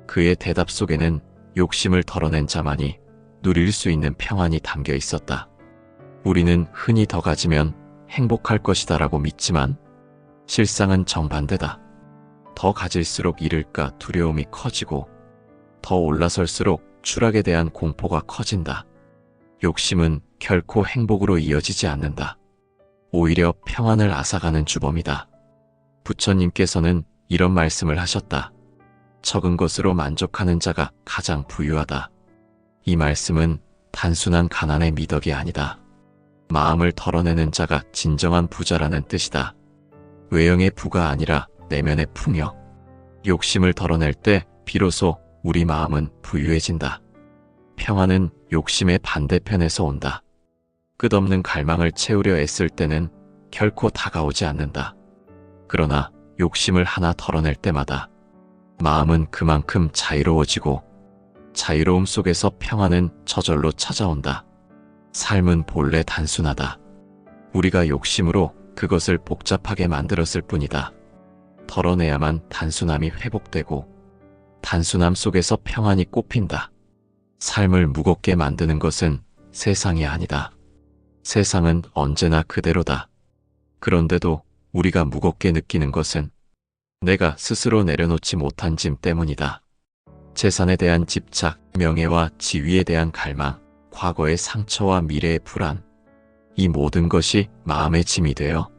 그의 대답 속에는 욕심을 털어낸 자만이 누릴 수 있는 평안이 담겨 있었다. 우리는 흔히 더 가지면 행복할 것이다라고 믿지만 실상은 정반대다. 더 가질수록 잃을까 두려움이 커지고 더 올라설수록 추락에 대한 공포가 커진다. 욕심은 결코 행복으로 이어지지 않는다. 오히려 평안을 앗아가는 주범이다. 부처님께서는 이런 말씀을 하셨다. 적은 것으로 만족하는 자가 가장 부유하다. 이 말씀은 단순한 가난의 미덕이 아니다. 마음을 털어내는 자가 진정한 부자라는 뜻이다. 외형의 부가 아니라 내면의 풍요. 욕심을 덜어낼 때 비로소 우리 마음은 부유해진다. 평안은 욕심의 반대편에서 온다. 끝없는 갈망을 채우려 애쓸 때는 결코 다가오지 않는다. 그러나 욕심을 하나 덜어낼 때마다 마음은 그만큼 자유로워지고 자유로움 속에서 평안은 저절로 찾아온다. 삶은 본래 단순하다. 우리가 욕심으로 그것을 복잡하게 만들었을 뿐이다. 덜어내야만 단순함이 회복되고 단순함 속에서 평안이 꽃핀다. 삶을 무겁게 만드는 것은 세상이 아니다. 세상은 언제나 그대로다. 그런데도 우리가 무겁게 느끼는 것은 내가 스스로 내려놓지 못한 짐 때문이다. 재산에 대한 집착, 명예와 지위에 대한 갈망, 과거의 상처와 미래의 불안, 이 모든 것이 마음의 짐이 되어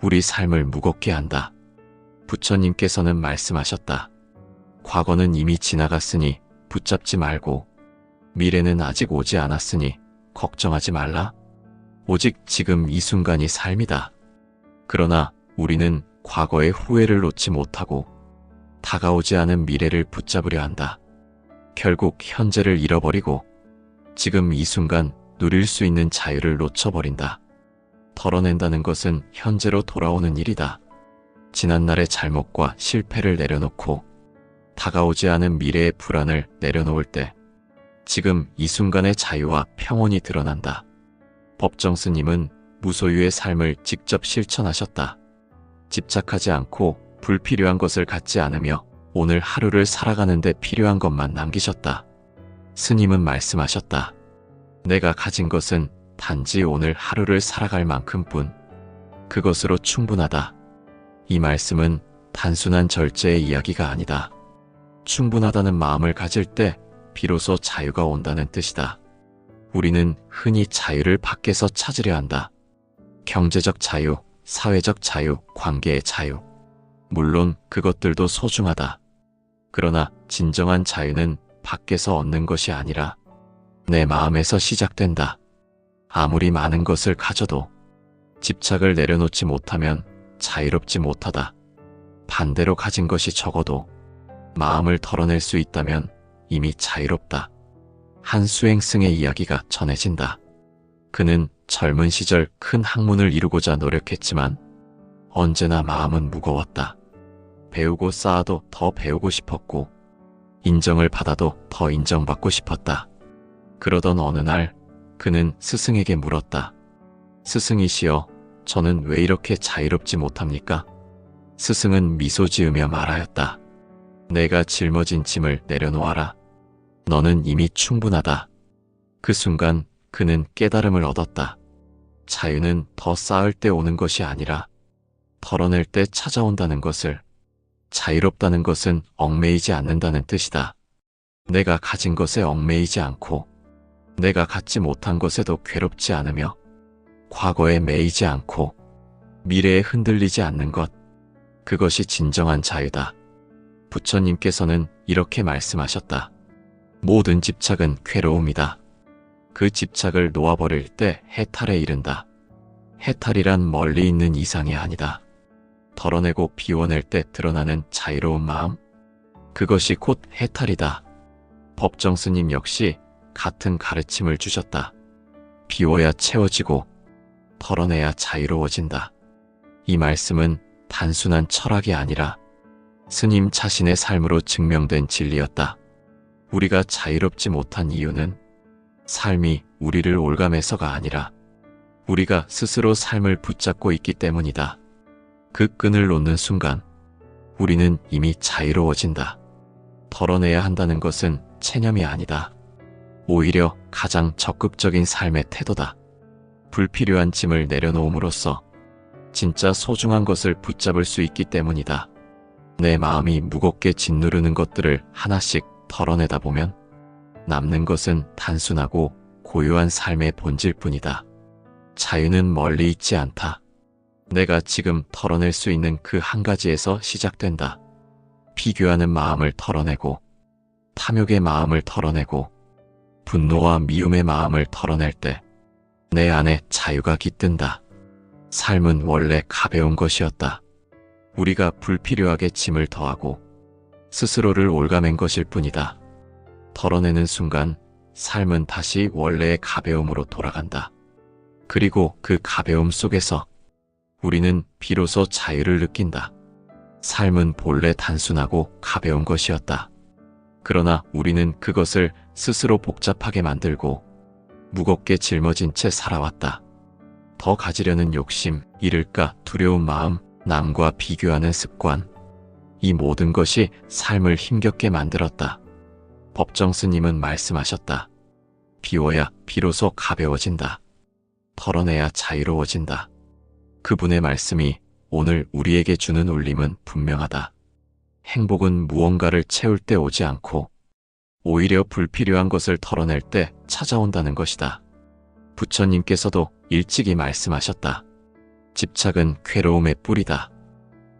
우리 삶을 무겁게 한다. 부처님께서는 말씀하셨다. 과거는 이미 지나갔으니 붙잡지 말고 미래는 아직 오지 않았으니 걱정하지 말라. 오직 지금 이 순간이 삶이다. 그러나 우리는 과거의 후회를 놓지 못하고 다가오지 않은 미래를 붙잡으려 한다. 결국 현재를 잃어버리고 지금 이 순간 누릴 수 있는 자유를 놓쳐버린다. 덜어낸다는 것은 현재로 돌아오는 일이다. 지난날의 잘못과 실패를 내려놓고 다가오지 않은 미래의 불안을 내려놓을 때 지금 이 순간의 자유와 평온이 드러난다. 법정 스님은 무소유의 삶을 직접 실천하셨다. 집착하지 않고 불필요한 것을 갖지 않으며 오늘 하루를 살아가는 데 필요한 것만 남기셨다. 스님은 말씀하셨다. 내가 가진 것은 단지 오늘 하루를 살아갈 만큼뿐. 그것으로 충분하다. 이 말씀은 단순한 절제의 이야기가 아니다. 충분하다는 마음을 가질 때 비로소 자유가 온다는 뜻이다. 우리는 흔히 자유를 밖에서 찾으려 한다. 경제적 자유, 사회적 자유, 관계의 자유. 물론 그것들도 소중하다. 그러나 진정한 자유는 밖에서 얻는 것이 아니라 내 마음에서 시작된다. 아무리 많은 것을 가져도 집착을 내려놓지 못하면 자유롭지 못하다. 반대로 가진 것이 적어도 마음을 털어낼 수 있다면 이미 자유롭다. 한 수행승의 이야기가 전해진다. 그는 젊은 시절 큰 학문을 이루고자 노력했지만 언제나 마음은 무거웠다. 배우고 쌓아도 더 배우고 싶었고 인정을 받아도 더 인정받고 싶었다. 그러던 어느 날 그는 스승에게 물었다. 스승이시여, 저는 왜 이렇게 자유롭지 못합니까? 스승은 미소 지으며 말하였다. 내가 짊어진 짐을 내려놓아라. 너는 이미 충분하다. 그 순간 그는 깨달음을 얻었다. 자유는 더 쌓을 때 오는 것이 아니라 덜어낼 때 찾아온다는 것을. 자유롭다는 것은 얽매이지 않는다는 뜻이다. 내가 가진 것에 얽매이지 않고 내가 갖지 못한 것에도 괴롭지 않으며 과거에 매이지 않고 미래에 흔들리지 않는 것. 그것이 진정한 자유다. 부처님께서는 이렇게 말씀하셨다. 모든 집착은 괴로움이다. 그 집착을 놓아버릴 때 해탈에 이른다. 해탈이란 멀리 있는 이상이 아니다. 덜어내고 비워낼 때 드러나는 자유로운 마음. 그것이 곧 해탈이다. 법정 스님 역시 같은 가르침을 주셨다. 비워야 채워지고 덜어내야 자유로워진다. 이 말씀은 단순한 철학이 아니라 스님 자신의 삶으로 증명된 진리였다. 우리가 자유롭지 못한 이유는 삶이 우리를 올감해서가 아니라 우리가 스스로 삶을 붙잡고 있기 때문이다. 그 끈을 놓는 순간 우리는 이미 자유로워진다. 덜어내야 한다는 것은 체념이 아니다. 오히려 가장 적극적인 삶의 태도다. 불필요한 짐을 내려놓음으로써 진짜 소중한 것을 붙잡을 수 있기 때문이다. 내 마음이 무겁게 짓누르는 것들을 하나씩 덜어내다 보면 남는 것은 단순하고 고요한 삶의 본질뿐이다. 자유는 멀리 있지 않다. 내가 지금 털어낼 수 있는 그 한 가지에서 시작된다. 비교하는 마음을 털어내고 탐욕의 마음을 털어내고 분노와 미움의 마음을 털어낼 때 내 안에 자유가 깃든다. 삶은 원래 가벼운 것이었다. 우리가 불필요하게 짐을 더하고 스스로를 올가맨 것일 뿐이다. 털어내는 순간 삶은 다시 원래의 가벼움으로 돌아간다. 그리고 그 가벼움 속에서 우리는 비로소 자유를 느낀다. 삶은 본래 단순하고 가벼운 것이었다. 그러나 우리는 그것을 스스로 복잡하게 만들고 무겁게 짊어진 채 살아왔다. 더 가지려는 욕심, 잃을까 두려운 마음, 남과 비교하는 습관. 이 모든 것이 삶을 힘겹게 만들었다. 법정 스님은 말씀하셨다. 비워야 비로소 가벼워진다. 털어내야 자유로워진다. 그분의 말씀이 오늘 우리에게 주는 울림은 분명하다. 행복은 무언가를 채울 때 오지 않고 오히려 불필요한 것을 털어낼 때 찾아온다는 것이다. 부처님께서도 일찍이 말씀하셨다. 집착은 괴로움의 뿌리다.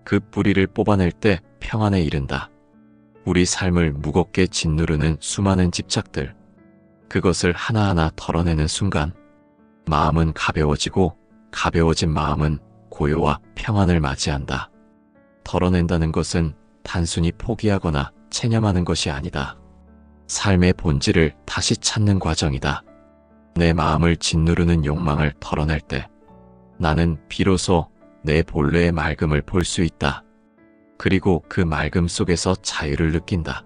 그 뿌리를 뽑아낼 때 평안에 이른다. 우리 삶을 무겁게 짓누르는 수많은 집착들, 그것을 하나하나 털어내는 순간 마음은 가벼워지고 가벼워진 마음은 고요와 평안을 맞이한다. 털어낸다는 것은 단순히 포기하거나 체념하는 것이 아니다. 삶의 본질을 다시 찾는 과정이다. 내 마음을 짓누르는 욕망을 털어낼 때 나는 비로소 내 본래의 맑음을 볼 수 있다. 그리고 그 맑음 속에서 자유를 느낀다.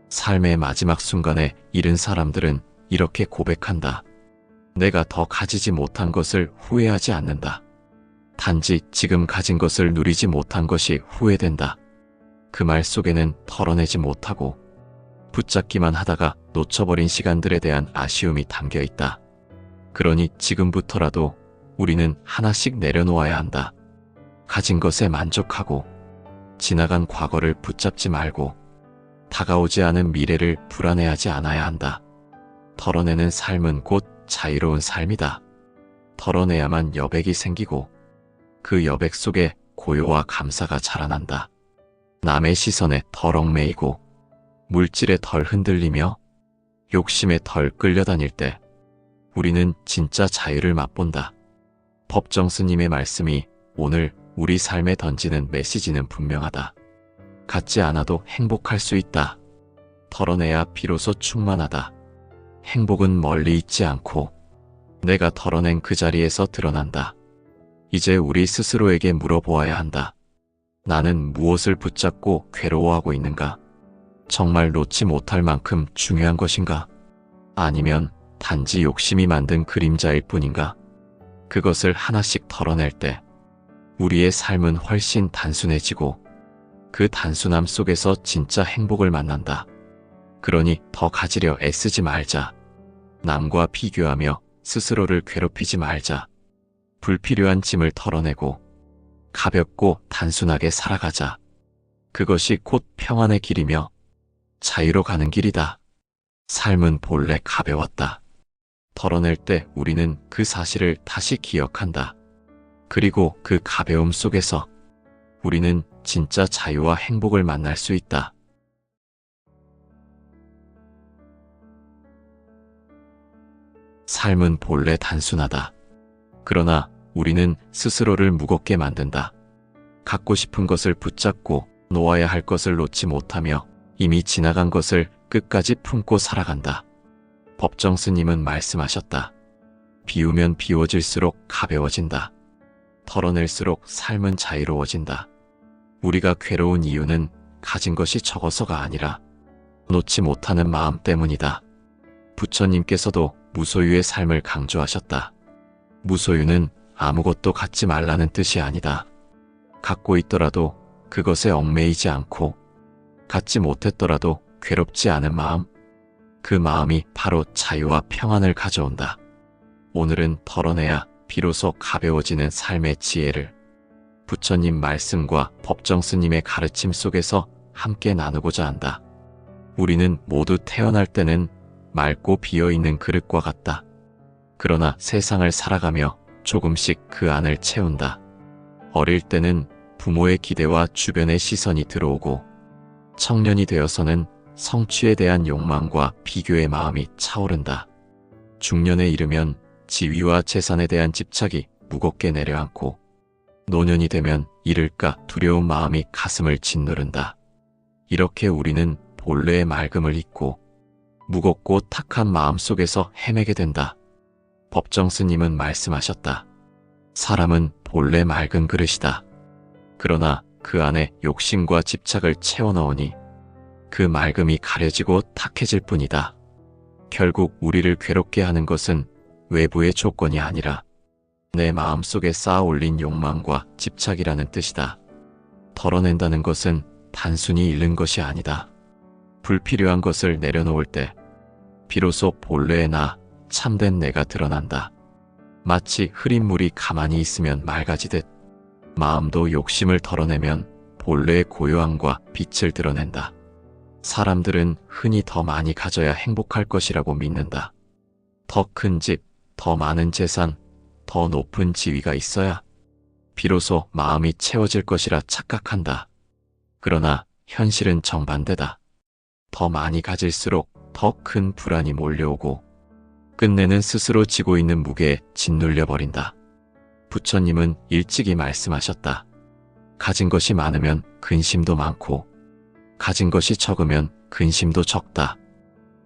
삶의 마지막 순간에 이른 사람들은 이렇게 고백한다. 내가 더 가지지 못한 것을 후회하지 않는다. 단지 지금 가진 것을 누리지 못한 것이 후회된다. 그 말 속에는 털어내지 못하고 붙잡기만 하다가 놓쳐버린 시간들에 대한 아쉬움이 담겨 있다. 그러니 지금부터라도 우리는 하나씩 내려놓아야 한다. 가진 것에 만족하고 지나간 과거를 붙잡지 말고 다가오지 않은 미래를 불안해하지 않아야 한다. 털어내는 삶은 곧 자유로운 삶이다. 털어내야만 여백이 생기고 그 여백 속에 고요와 감사가 자라난다. 남의 시선에 덜 얽매이고 물질에 덜 흔들리며 욕심에 덜 끌려다닐 때 우리는 진짜 자유를 맛본다. 법정 스님의 말씀이 오늘 우리 삶에 던지는 메시지는 분명하다. 갖지 않아도 행복할 수 있다. 털어내야 비로소 충만하다. 행복은 멀리 있지 않고 내가 털어낸 그 자리에서 드러난다. 이제 우리 스스로에게 물어보아야 한다. 나는 무엇을 붙잡고 괴로워하고 있는가? 정말 놓지 못할 만큼 중요한 것인가? 아니면 단지 욕심이 만든 그림자일 뿐인가? 그것을 하나씩 털어낼 때 우리의 삶은 훨씬 단순해지고 그 단순함 속에서 진짜 행복을 만난다. 그러니 더 가지려 애쓰지 말자. 남과 비교하며 스스로를 괴롭히지 말자. 불필요한 짐을 털어내고 가볍고 단순하게 살아가자. 그것이 곧 평안의 길이며 자유로 가는 길이다. 삶은 본래 가벼웠다. 털어낼 때 우리는 그 사실을 다시 기억한다. 그리고 그 가벼움 속에서 우리는 진짜 자유와 행복을 만날 수 있다. 삶은 본래 단순하다. 그러나 우리는 스스로를 무겁게 만든다. 갖고 싶은 것을 붙잡고 놓아야 할 것을 놓지 못하며 이미 지나간 것을 끝까지 품고 살아간다. 법정 스님은 말씀하셨다. 비우면 비워질수록 가벼워진다. 털어낼수록 삶은 자유로워진다. 우리가 괴로운 이유는 가진 것이 적어서가 아니라 놓지 못하는 마음 때문이다. 부처님께서도 무소유의 삶을 강조하셨다. 무소유는 아무것도 갖지 말라는 뜻이 아니다. 갖고 있더라도 그것에 얽매이지 않고 갖지 못했더라도 괴롭지 않은 마음, 그 마음이 바로 자유와 평안을 가져온다. 오늘은 털어내야 비로소 가벼워지는 삶의 지혜를 부처님 말씀과 법정 스님의 가르침 속에서 함께 나누고자 한다. 우리는 모두 태어날 때는 맑고 비어있는 그릇과 같다. 그러나 세상을 살아가며 조금씩 그 안을 채운다. 어릴 때는 부모의 기대와 주변의 시선이 들어오고 청년이 되어서는 성취에 대한 욕망과 비교의 마음이 차오른다. 중년에 이르면 지위와 재산에 대한 집착이 무겁게 내려앉고 노년이 되면 잃을까 두려운 마음이 가슴을 짓누른다. 이렇게 우리는 본래의 맑음을 잊고 무겁고 탁한 마음 속에서 헤매게 된다. 법정 스님은 말씀하셨다. 사람은 본래 맑은 그릇이다. 그러나 그 안에 욕심과 집착을 채워넣으니 그 맑음이 가려지고 탁해질 뿐이다. 결국 우리를 괴롭게 하는 것은 외부의 조건이 아니라 내 마음속에 쌓아 올린 욕망과 집착이라는 뜻이다. 털어낸다는 것은 단순히 잃는 것이 아니다. 불필요한 것을 내려놓을 때 비로소 본래의 나, 참된 내가 드러난다. 마치 흐린 물이 가만히 있으면 맑아지듯 마음도 욕심을 털어내면 본래의 고요함과 빛을 드러낸다. 사람들은 흔히 더 많이 가져야 행복할 것이라고 믿는다. 더 큰 집, 더 많은 재산, 더 높은 지위가 있어야 비로소 마음이 채워질 것이라 착각한다. 그러나 현실은 정반대다. 더 많이 가질수록 더 큰 불안이 몰려오고 끝내는 스스로 지고 있는 무게에 짓눌려 버린다. 부처님은 일찍이 말씀하셨다. 가진 것이 많으면 근심도 많고 가진 것이 적으면 근심도 적다.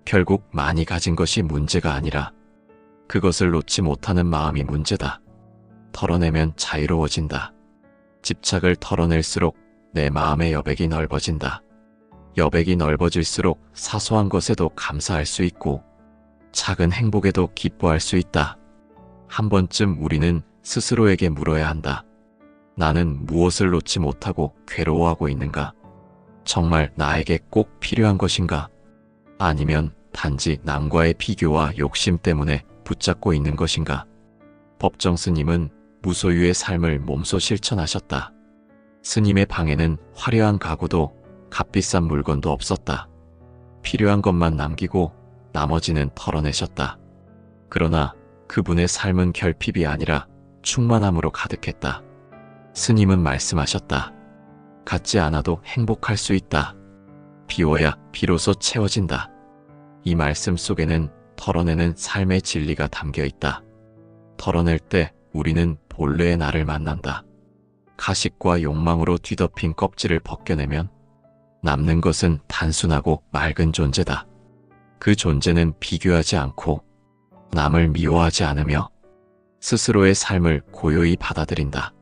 결국 많이 가진 것이 문제가 아니라 그것을 놓지 못하는 마음이 문제다. 털어내면 자유로워진다. 집착을 털어낼수록 내 마음의 여백이 넓어진다. 여백이 넓어질수록 사소한 것에도 감사할 수 있고 작은 행복에도 기뻐할 수 있다. 한 번쯤 우리는 스스로에게 물어야 한다. 나는 무엇을 놓지 못하고 괴로워하고 있는가? 정말 나에게 꼭 필요한 것인가? 아니면 단지 남과의 비교와 욕심 때문에 붙잡고 있는 것인가? 법정 스님은 무소유의 삶을 몸소 실천하셨다. 스님의 방에는 화려한 가구도 값비싼 물건도 없었다. 필요한 것만 남기고 나머지는 털어내셨다. 그러나 그분의 삶은 결핍이 아니라 충만함으로 가득했다. 스님은 말씀하셨다. 갖지 않아도 행복할 수 있다. 비워야 비로소 채워진다. 이 말씀 속에는 털어내는 삶의 진리가 담겨 있다. 털어낼 때 우리는 본래의 나를 만난다. 가식과 욕망으로 뒤덮인 껍질을 벗겨내면 남는 것은 단순하고 맑은 존재다. 그 존재는 비교하지 않고 남을 미워하지 않으며 스스로의 삶을 고요히 받아들인다.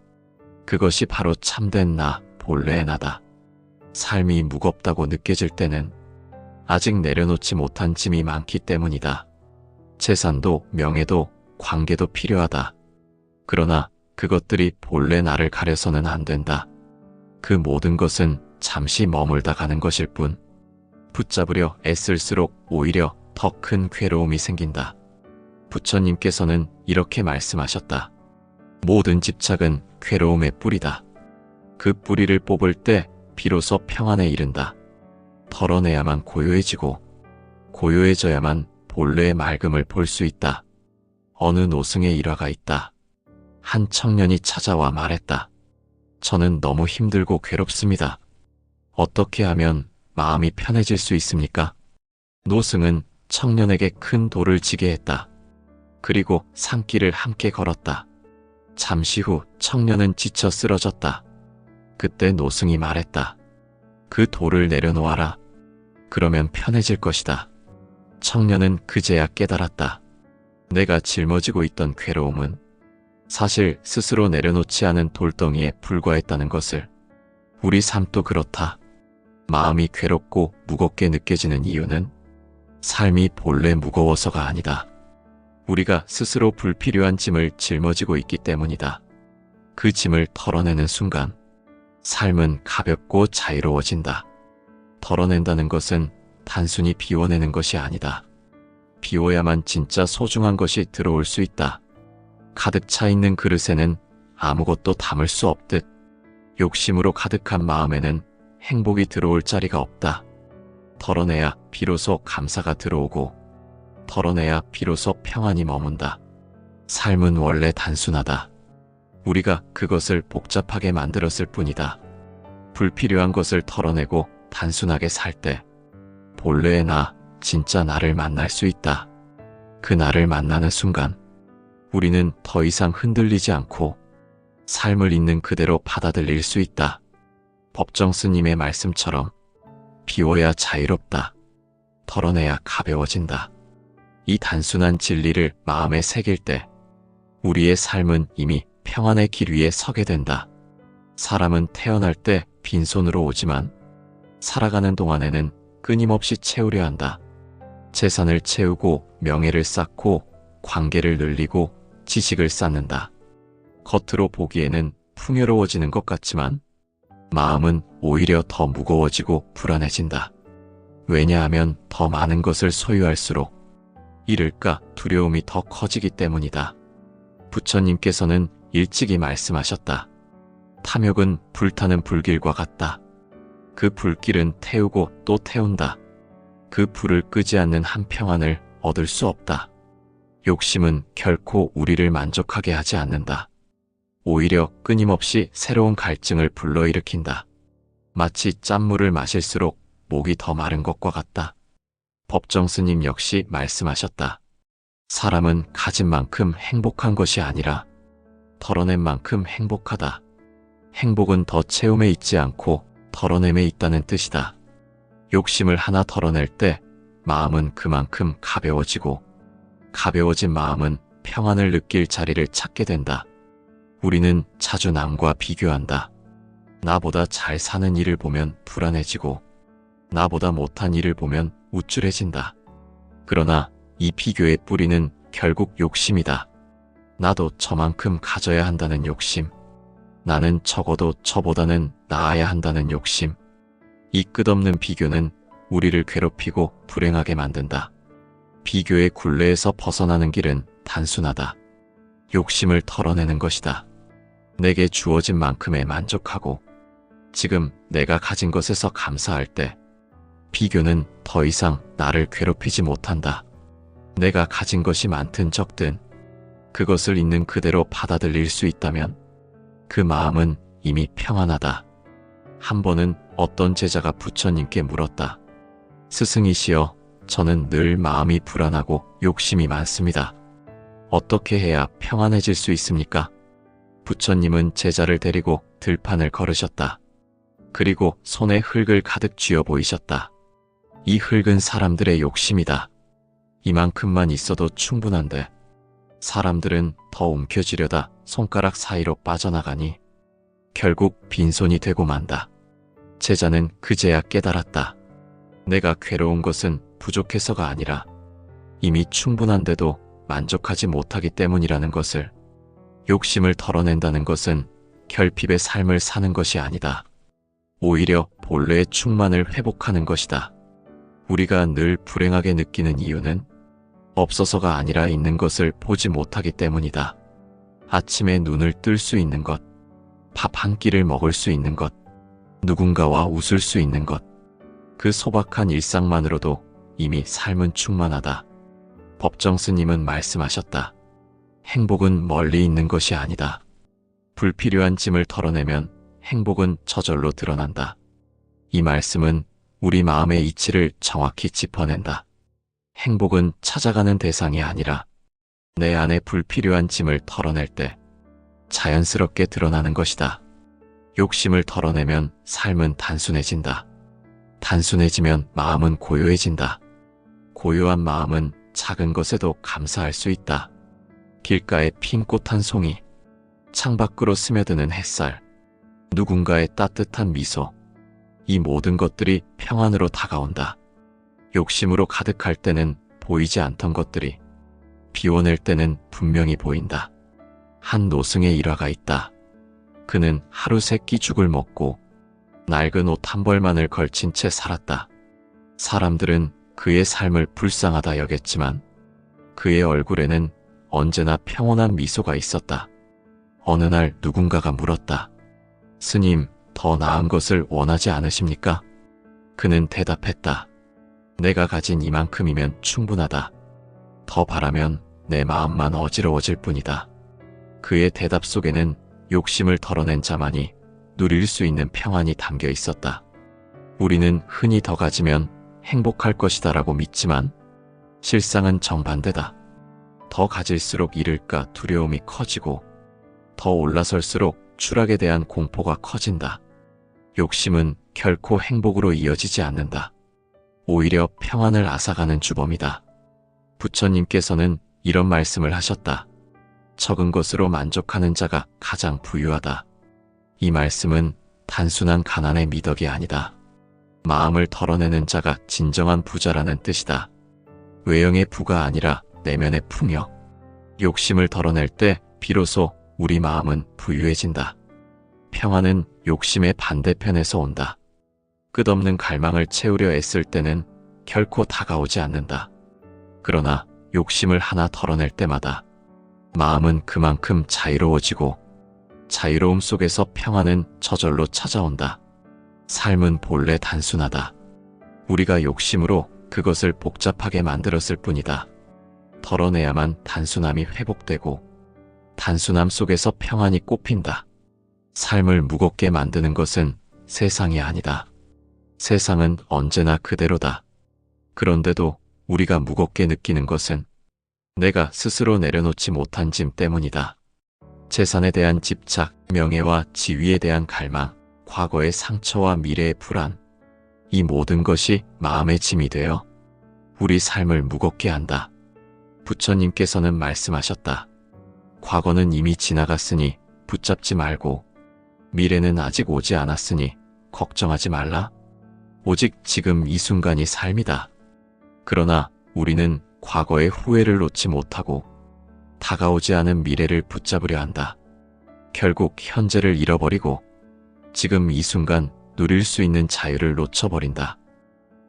그것이 바로 참된 나, 본래의 나다. 삶이 무겁다고 느껴질 때는 아직 내려놓지 못한 짐이 많기 때문이다. 재산도 명예도 관계도 필요하다. 그러나 그것들이 본래 나를 가려서는 안 된다. 그 모든 것은 잠시 머물다 가는 것일 뿐 붙잡으려 애쓸수록 오히려 더 큰 괴로움이 생긴다. 부처님께서는 이렇게 말씀하셨다. 모든 집착은 괴로움의 뿌리다. 그 뿌리를 뽑을 때 비로소 평안에 이른다. 털어내야만 고요해지고 고요해져야만 본래의 맑음을 볼 수 있다. 어느 노승에 일화가 있다. 한 청년이 찾아와 말했다. 저는 너무 힘들고 괴롭습니다. 어떻게 하면 마음이 편해질 수 있습니까? 노승은 청년에게 큰 돌을 지게 했다. 그리고 산길을 함께 걸었다. 잠시 후 청년은 지쳐 쓰러졌다. 그때 노승이 말했다. 그 돌을 내려놓아라. 그러면 편해질 것이다. 청년은 그제야 깨달았다. 내가 짊어지고 있던 괴로움은 사실 스스로 내려놓지 않은 돌덩이에 불과했다는 것을. 우리 삶도 그렇다. 마음이 괴롭고 무겁게 느껴지는 이유는 삶이 본래 무거워서가 아니다. 우리가 스스로 불필요한 짐을 짊어지고 있기 때문이다. 그 짐을 털어내는 순간 삶은 가볍고 자유로워진다. 털어낸다는 것은 단순히 비워내는 것이 아니다. 비워야만 진짜 소중한 것이 들어올 수 있다. 가득 차 있는 그릇에는 아무것도 담을 수 없듯 욕심으로 가득한 마음에는 행복이 들어올 자리가 없다. 털어내야 비로소 감사가 들어오고 털어내야 비로소 평안이 머문다. 삶은 원래 단순하다. 우리가 그것을 복잡하게 만들었을 뿐이다. 불필요한 것을 털어내고 단순하게 살 때 본래의 나, 진짜 나를 만날 수 있다. 그 나를 만나는 순간 우리는 더 이상 흔들리지 않고 삶을 있는 그대로 받아들일 수 있다. 법정 스님의 말씀처럼 비워야 자유롭다. 털어내야 가벼워진다. 이 단순한 진리를 마음에 새길 때 우리의 삶은 이미 평안의 길 위에 서게 된다. 사람은 태어날 때 빈손으로 오지만 살아가는 동안에는 끊임없이 채우려 한다. 재산을 채우고 명예를 쌓고 관계를 늘리고 지식을 쌓는다. 겉으로 보기에는 풍요로워지는 것 같지만 마음은 오히려 더 무거워지고 불안해진다. 왜냐하면 더 많은 것을 소유할수록 잃을까 두려움이 더 커지기 때문이다. 부처님께서는 일찍이 말씀하셨다. 탐욕은 불타는 불길과 같다. 그 불길은 태우고 또 태운다. 그 불을 끄지 않는 한평안을 얻을 수 없다. 욕심은 결코 우리를 만족하게 하지 않는다. 오히려 끊임없이 새로운 갈증을 불러일으킨다. 마치 짠물을 마실수록 목이 더 마른 것과 같다. 법정 스님 역시 말씀하셨다. 사람은 가진 만큼 행복한 것이 아니라 털어낸 만큼 행복하다. 행복은 더 채움에 있지 않고 털어냄에 있다는 뜻이다. 욕심을 하나 털어낼 때 마음은 그만큼 가벼워지고 가벼워진 마음은 평안을 느낄 자리를 찾게 된다. 우리는 자주 남과 비교한다. 나보다 잘 사는 이를 보면 불안해지고 나보다 못한 이를 보면 우쭐해진다. 그러나 이 비교의 뿌리는 결국 욕심이다. 나도 저만큼 가져야 한다는 욕심. 나는 적어도 저보다는 나아야 한다는 욕심. 이 끝없는 비교는 우리를 괴롭히고 불행하게 만든다. 비교의 굴레에서 벗어나는 길은 단순하다. 욕심을 털어내는 것이다. 내게 주어진 만큼에 만족하고 지금 내가 가진 것에서 감사할 때 비교는 더 이상 나를 괴롭히지 못한다. 내가 가진 것이 많든 적든 그것을 있는 그대로 받아들일 수 있다면 그 마음은 이미 평안하다. 한 번은 어떤 제자가 부처님께 물었다. 스승이시여, 저는 늘 마음이 불안하고 욕심이 많습니다. 어떻게 해야 평안해질 수 있습니까? 부처님은 제자를 데리고 들판을 걸으셨다. 그리고 손에 흙을 가득 쥐어 보이셨다. 이 흙은 사람들의 욕심이다. 이만큼만 있어도 충분한데 사람들은 더 움켜쥐려다 손가락 사이로 빠져나가니 결국 빈손이 되고 만다. 제자는 그제야 깨달았다. 내가 괴로운 것은 부족해서가 아니라 이미 충분한데도 만족하지 못하기 때문이라는 것을. 욕심을 털어낸다는 것은 결핍의 삶을 사는 것이 아니다. 오히려 본래의 충만을 회복하는 것이다. 우리가 늘 불행하게 느끼는 이유는 없어서가 아니라 있는 것을 보지 못하기 때문이다. 아침에 눈을 뜰 수 있는 것, 밥 한 끼를 먹을 수 있는 것, 누군가와 웃을 수 있는 것, 그 소박한 일상만으로도 이미 삶은 충만하다. 법정 스님은 말씀하셨다. 행복은 멀리 있는 것이 아니다. 불필요한 짐을 털어내면 행복은 저절로 드러난다. 이 말씀은 우리 마음의 이치를 정확히 짚어낸다. 행복은 찾아가는 대상이 아니라 내 안에 불필요한 짐을 털어낼 때 자연스럽게 드러나는 것이다. 욕심을 털어내면 삶은 단순해진다. 단순해지면 마음은 고요해진다. 고요한 마음은 작은 것에도 감사할 수 있다. 길가에 핀 꽃 한 송이, 창밖으로 스며드는 햇살, 누군가의 따뜻한 미소, 이 모든 것들이 평안으로 다가온다. 욕심으로 가득할 때는 보이지 않던 것들이 비워낼 때는 분명히 보인다. 한 노승의 일화가 있다. 그는 하루 세 끼 죽을 먹고 낡은 옷 한 벌만을 걸친 채 살았다. 사람들은 그의 삶을 불쌍하다 여겼지만 그의 얼굴에는 언제나 평온한 미소가 있었다. 어느 날 누군가가 물었다. 스님, 더 나은 것을 원하지 않으십니까? 그는 대답했다. 내가 가진 이만큼이면 충분하다. 더 바라면 내 마음만 어지러워질 뿐이다. 그의 대답 속에는 욕심을 털어낸 자만이 누릴 수 있는 평안이 담겨 있었다. 우리는 흔히 더 가지면 행복할 것이다라고 믿지만 실상은 정반대다. 더 가질수록 잃을까 두려움이 커지고 더 올라설수록 추락에 대한 공포가 커진다. 욕심은 결코 행복으로 이어지지 않는다. 오히려 평안을 앗아가는 주범이다. 부처님께서는 이런 말씀을 하셨다. 적은 것으로 만족하는 자가 가장 부유하다. 이 말씀은 단순한 가난의 미덕이 아니다. 마음을 털어내는 자가 진정한 부자라는 뜻이다. 외형의 부가 아니라 내면의 풍요. 욕심을 털어낼 때 비로소 우리 마음은 부유해진다. 평안은 욕심의 반대편에서 온다. 끝없는 갈망을 채우려 애쓸 때는 결코 다가오지 않는다. 그러나 욕심을 하나 털어낼 때마다 마음은 그만큼 자유로워지고 자유로움 속에서 평안은 저절로 찾아온다. 삶은 본래 단순하다. 우리가 욕심으로 그것을 복잡하게 만들었을 뿐이다. 털어내야만 단순함이 회복되고 단순함 속에서 평안이 꽃핀다. 삶을 무겁게 만드는 것은 세상이 아니다. 세상은 언제나 그대로다. 그런데도 우리가 무겁게 느끼는 것은 내가 스스로 내려놓지 못한 짐 때문이다. 재산에 대한 집착, 명예와 지위에 대한 갈망, 과거의 상처와 미래의 불안, 이 모든 것이 마음의 짐이 되어 우리 삶을 무겁게 한다. 부처님께서는 말씀하셨다. 과거는 이미 지나갔으니 붙잡지 말고 미래는 아직 오지 않았으니 걱정하지 말라. 오직 지금 이 순간이 삶이다. 그러나 우리는 과거의 후회를 놓지 못하고 다가오지 않은 미래를 붙잡으려 한다. 결국 현재를 잃어버리고 지금 이 순간 누릴 수 있는 자유를 놓쳐버린다.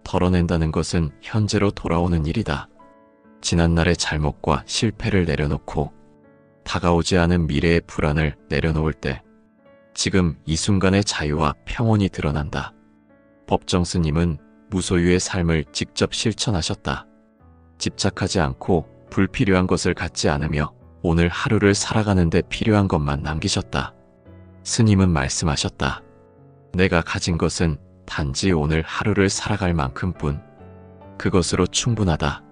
털어낸다는 것은 현재로 돌아오는 일이다. 지난날의 잘못과 실패를 내려놓고 다가오지 않은 미래의 불안을 내려놓을 때 지금 이 순간의 자유와 평온이 드러난다. 법정 스님은 무소유의 삶을 직접 실천하셨다. 집착하지 않고 불필요한 것을 갖지 않으며 오늘 하루를 살아가는 데 필요한 것만 남기셨다. 스님은 말씀하셨다. 내가 가진 것은 단지 오늘 하루를 살아갈 만큼뿐. 그것으로 충분하다.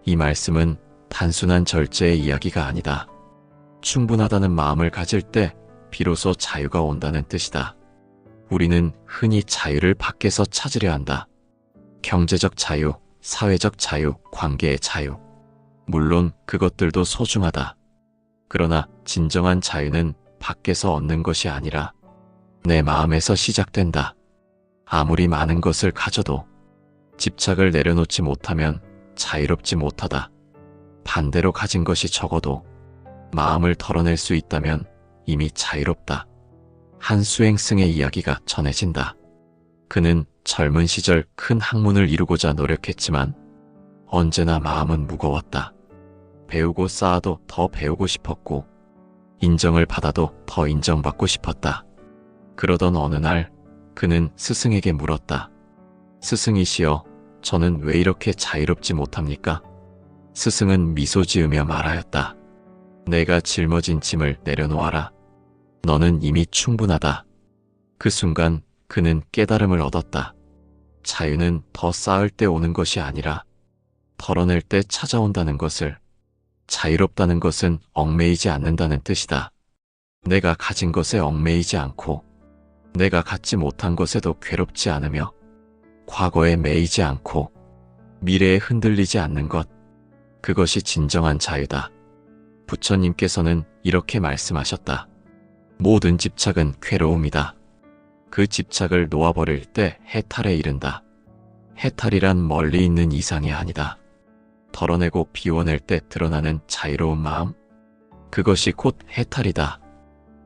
이 말씀은 단순한 절제의 이야기가 아니다. 충분하다는 마음을 가질 때 비로소 자유가 온다는 뜻이다. 우리는 흔히 자유를 밖에서 찾으려 한다. 경제적 자유, 사회적 자유, 관계의 자유. 물론 그것들도 소중하다. 그러나 진정한 자유는 밖에서 얻는 것이 아니라 내 마음에서 시작된다. 아무리 많은 것을 가져도 집착을 내려놓지 못하면 자유롭지 못하다. 반대로 가진 것이 적어도 마음을 털어낼 수 있다면 이미 자유롭다. 한 수행승의 이야기가 전해진다. 그는 젊은 시절 큰 학문을 이루고자 노력했지만 언제나 마음은 무거웠다. 배우고 쌓아도 더 배우고 싶었고 인정을 받아도 더 인정받고 싶었다. 그러던 어느 날 그는 스승에게 물었다. 스승이시여, 저는 왜 이렇게 자유롭지 못합니까? 스승은 미소 지으며 말하였다. 내가 짊어진 짐을 내려놓아라. 너는 이미 충분하다. 그 순간 그는 깨달음을 얻었다. 자유는 더 쌓을 때 오는 것이 아니라 덜어낼 때 찾아온다는 것을. 자유롭다는 것은 얽매이지 않는다는 뜻이다. 내가 가진 것에 얽매이지 않고 내가 갖지 못한 것에도 괴롭지 않으며 과거에 매이지 않고 미래에 흔들리지 않는 것. 그것이 진정한 자유다. 부처님께서는 이렇게 말씀하셨다. 모든 집착은 괴로움이다. 그 집착을 놓아버릴 때 해탈에 이른다. 해탈이란 멀리 있는 이상이 아니다. 덜어내고 비워낼 때 드러나는 자유로운 마음. 그것이 곧 해탈이다.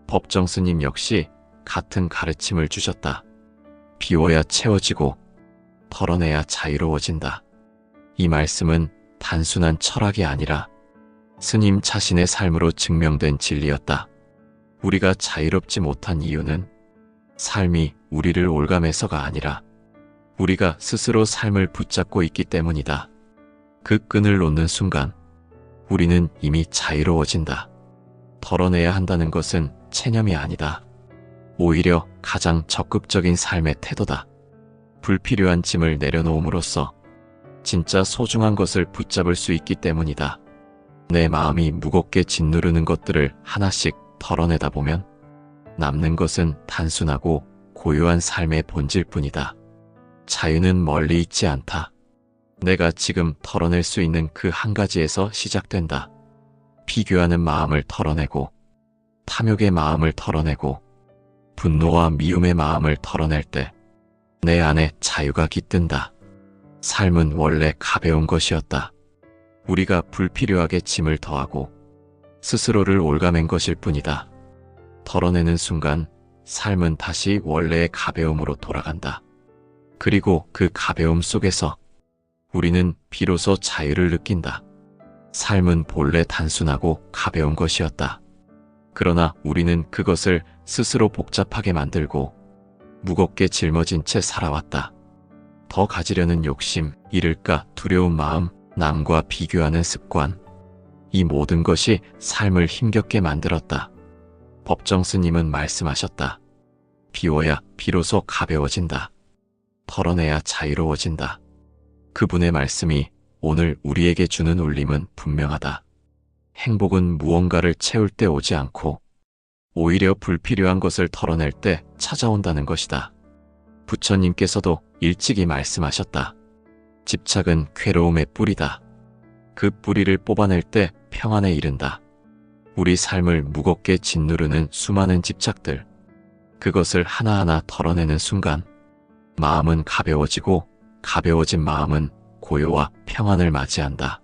법정 스님 역시 같은 가르침을 주셨다. 비워야 채워지고 덜어내야 자유로워진다. 이 말씀은 단순한 철학이 아니라 스님 자신의 삶으로 증명된 진리였다. 우리가 자유롭지 못한 이유는 삶이 우리를 올감해서가 아니라 우리가 스스로 삶을 붙잡고 있기 때문이다. 그 끈을 놓는 순간 우리는 이미 자유로워진다. 덜어내야 한다는 것은 체념이 아니다. 오히려 가장 적극적인 삶의 태도다. 불필요한 짐을 내려놓음으로써 진짜 소중한 것을 붙잡을 수 있기 때문이다. 내 마음이 무겁게 짓누르는 것들을 하나씩 덜어내다 보면 남는 것은 단순하고 고요한 삶의 본질뿐이다. 자유는 멀리 있지 않다. 내가 지금 털어낼 수 있는 그 한 가지에서 시작된다. 비교하는 마음을 털어내고 탐욕의 마음을 털어내고 분노와 미움의 마음을 털어낼 때 내 안에 자유가 깃든다. 삶은 원래 가벼운 것이었다. 우리가 불필요하게 짐을 더하고 스스로를 올가맨 것일 뿐이다. 털어내는 순간 삶은 다시 원래의 가벼움으로 돌아간다. 그리고 그 가벼움 속에서 우리는 비로소 자유를 느낀다. 삶은 본래 단순하고 가벼운 것이었다. 그러나 우리는 그것을 스스로 복잡하게 만들고 무겁게 짊어진 채 살아왔다. 더 가지려는 욕심, 잃을까 두려운 마음, 남과 비교하는 습관. 이 모든 것이 삶을 힘겹게 만들었다. 법정 스님은 말씀하셨다. 비워야 비로소 가벼워진다. 털어내야 자유로워진다. 그분의 말씀이 오늘 우리에게 주는 울림은 분명하다. 행복은 무언가를 채울 때 오지 않고 오히려 불필요한 것을 털어낼 때 찾아온다는 것이다. 부처님께서도 일찍이 말씀하셨다. 집착은 괴로움의 뿌리다. 그 뿌리를 뽑아낼 때 평안에 이른다. 우리 삶을 무겁게 짓누르는 수많은 집착들, 그것을 하나하나 털어내는 순간 마음은 가벼워지고 가벼워진 마음은 고요와 평안을 맞이한다.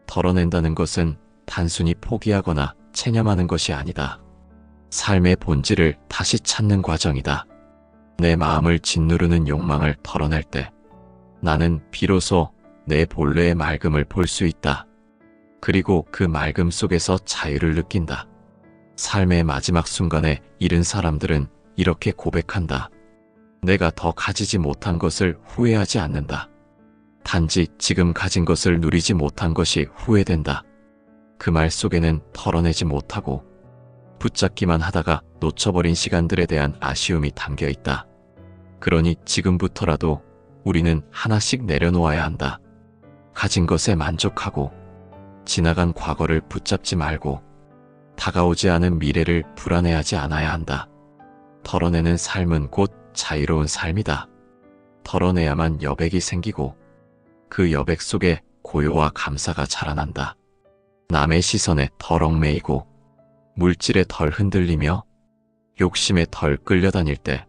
털어낸다는 것은 단순히 포기하거나 체념하는 것이 아니다. 삶의 본질을 다시 찾는 과정이다. 내 마음을 짓누르는 욕망을 털어낼 때 나는 비로소 내 본래의 맑음을 볼 수 있다. 그리고 그 맑음 속에서 자유를 느낀다. 삶의 마지막 순간에 이른 사람들은 이렇게 고백한다. 내가 더 가지지 못한 것을 후회하지 않는다. 단지 지금 가진 것을 누리지 못한 것이 후회된다. 그 말 속에는 털어내지 못하고 붙잡기만 하다가 놓쳐버린 시간들에 대한 아쉬움이 담겨 있다. 그러니 지금부터라도 우리는 하나씩 내려놓아야 한다. 가진 것에 만족하고 지나간 과거를 붙잡지 말고 다가오지 않은 미래를 불안해하지 않아야 한다. 털어내는 삶은 곧 자유로운 삶이다. 털어내야만 여백이 생기고 그 여백 속에 고요와 감사가 자라난다. 남의 시선에 덜 얽매이고 물질에 덜 흔들리며 욕심에 덜 끌려다닐 때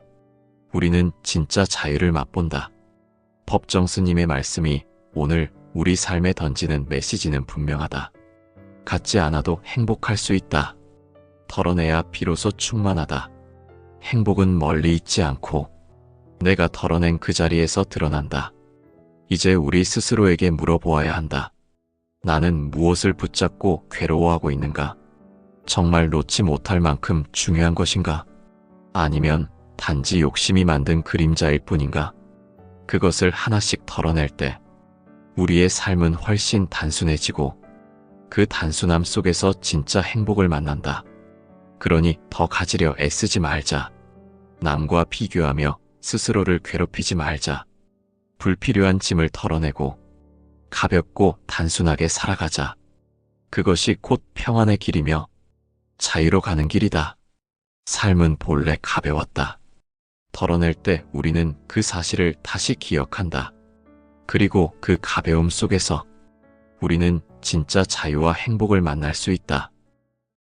우리는 진짜 자유를 맛본다. 법정 스님의 말씀이 오늘 우리 삶에 던지는 메시지는 분명하다. 갖지 않아도 행복할 수 있다. 털어내야 비로소 충만하다. 행복은 멀리 있지 않고 내가 털어낸 그 자리에서 드러난다. 이제 우리 스스로에게 물어보아야 한다. 나는 무엇을 붙잡고 괴로워하고 있는가? 정말 놓지 못할 만큼 중요한 것인가? 아니면 단지 욕심이 만든 그림자일 뿐인가? 그것을 하나씩 털어낼 때 우리의 삶은 훨씬 단순해지고 그 단순함 속에서 진짜 행복을 만난다. 그러니 더 가지려 애쓰지 말자. 남과 비교하며 스스로를 괴롭히지 말자. 불필요한 짐을 털어내고 가볍고 단순하게 살아가자. 그것이 곧 평안의 길이며 자유로 가는 길이다. 삶은 본래 가벼웠다. 털어낼 때 우리는 그 사실을 다시 기억한다. 그리고 그 가벼움 속에서 우리는 진짜 자유와 행복을 만날 수 있다.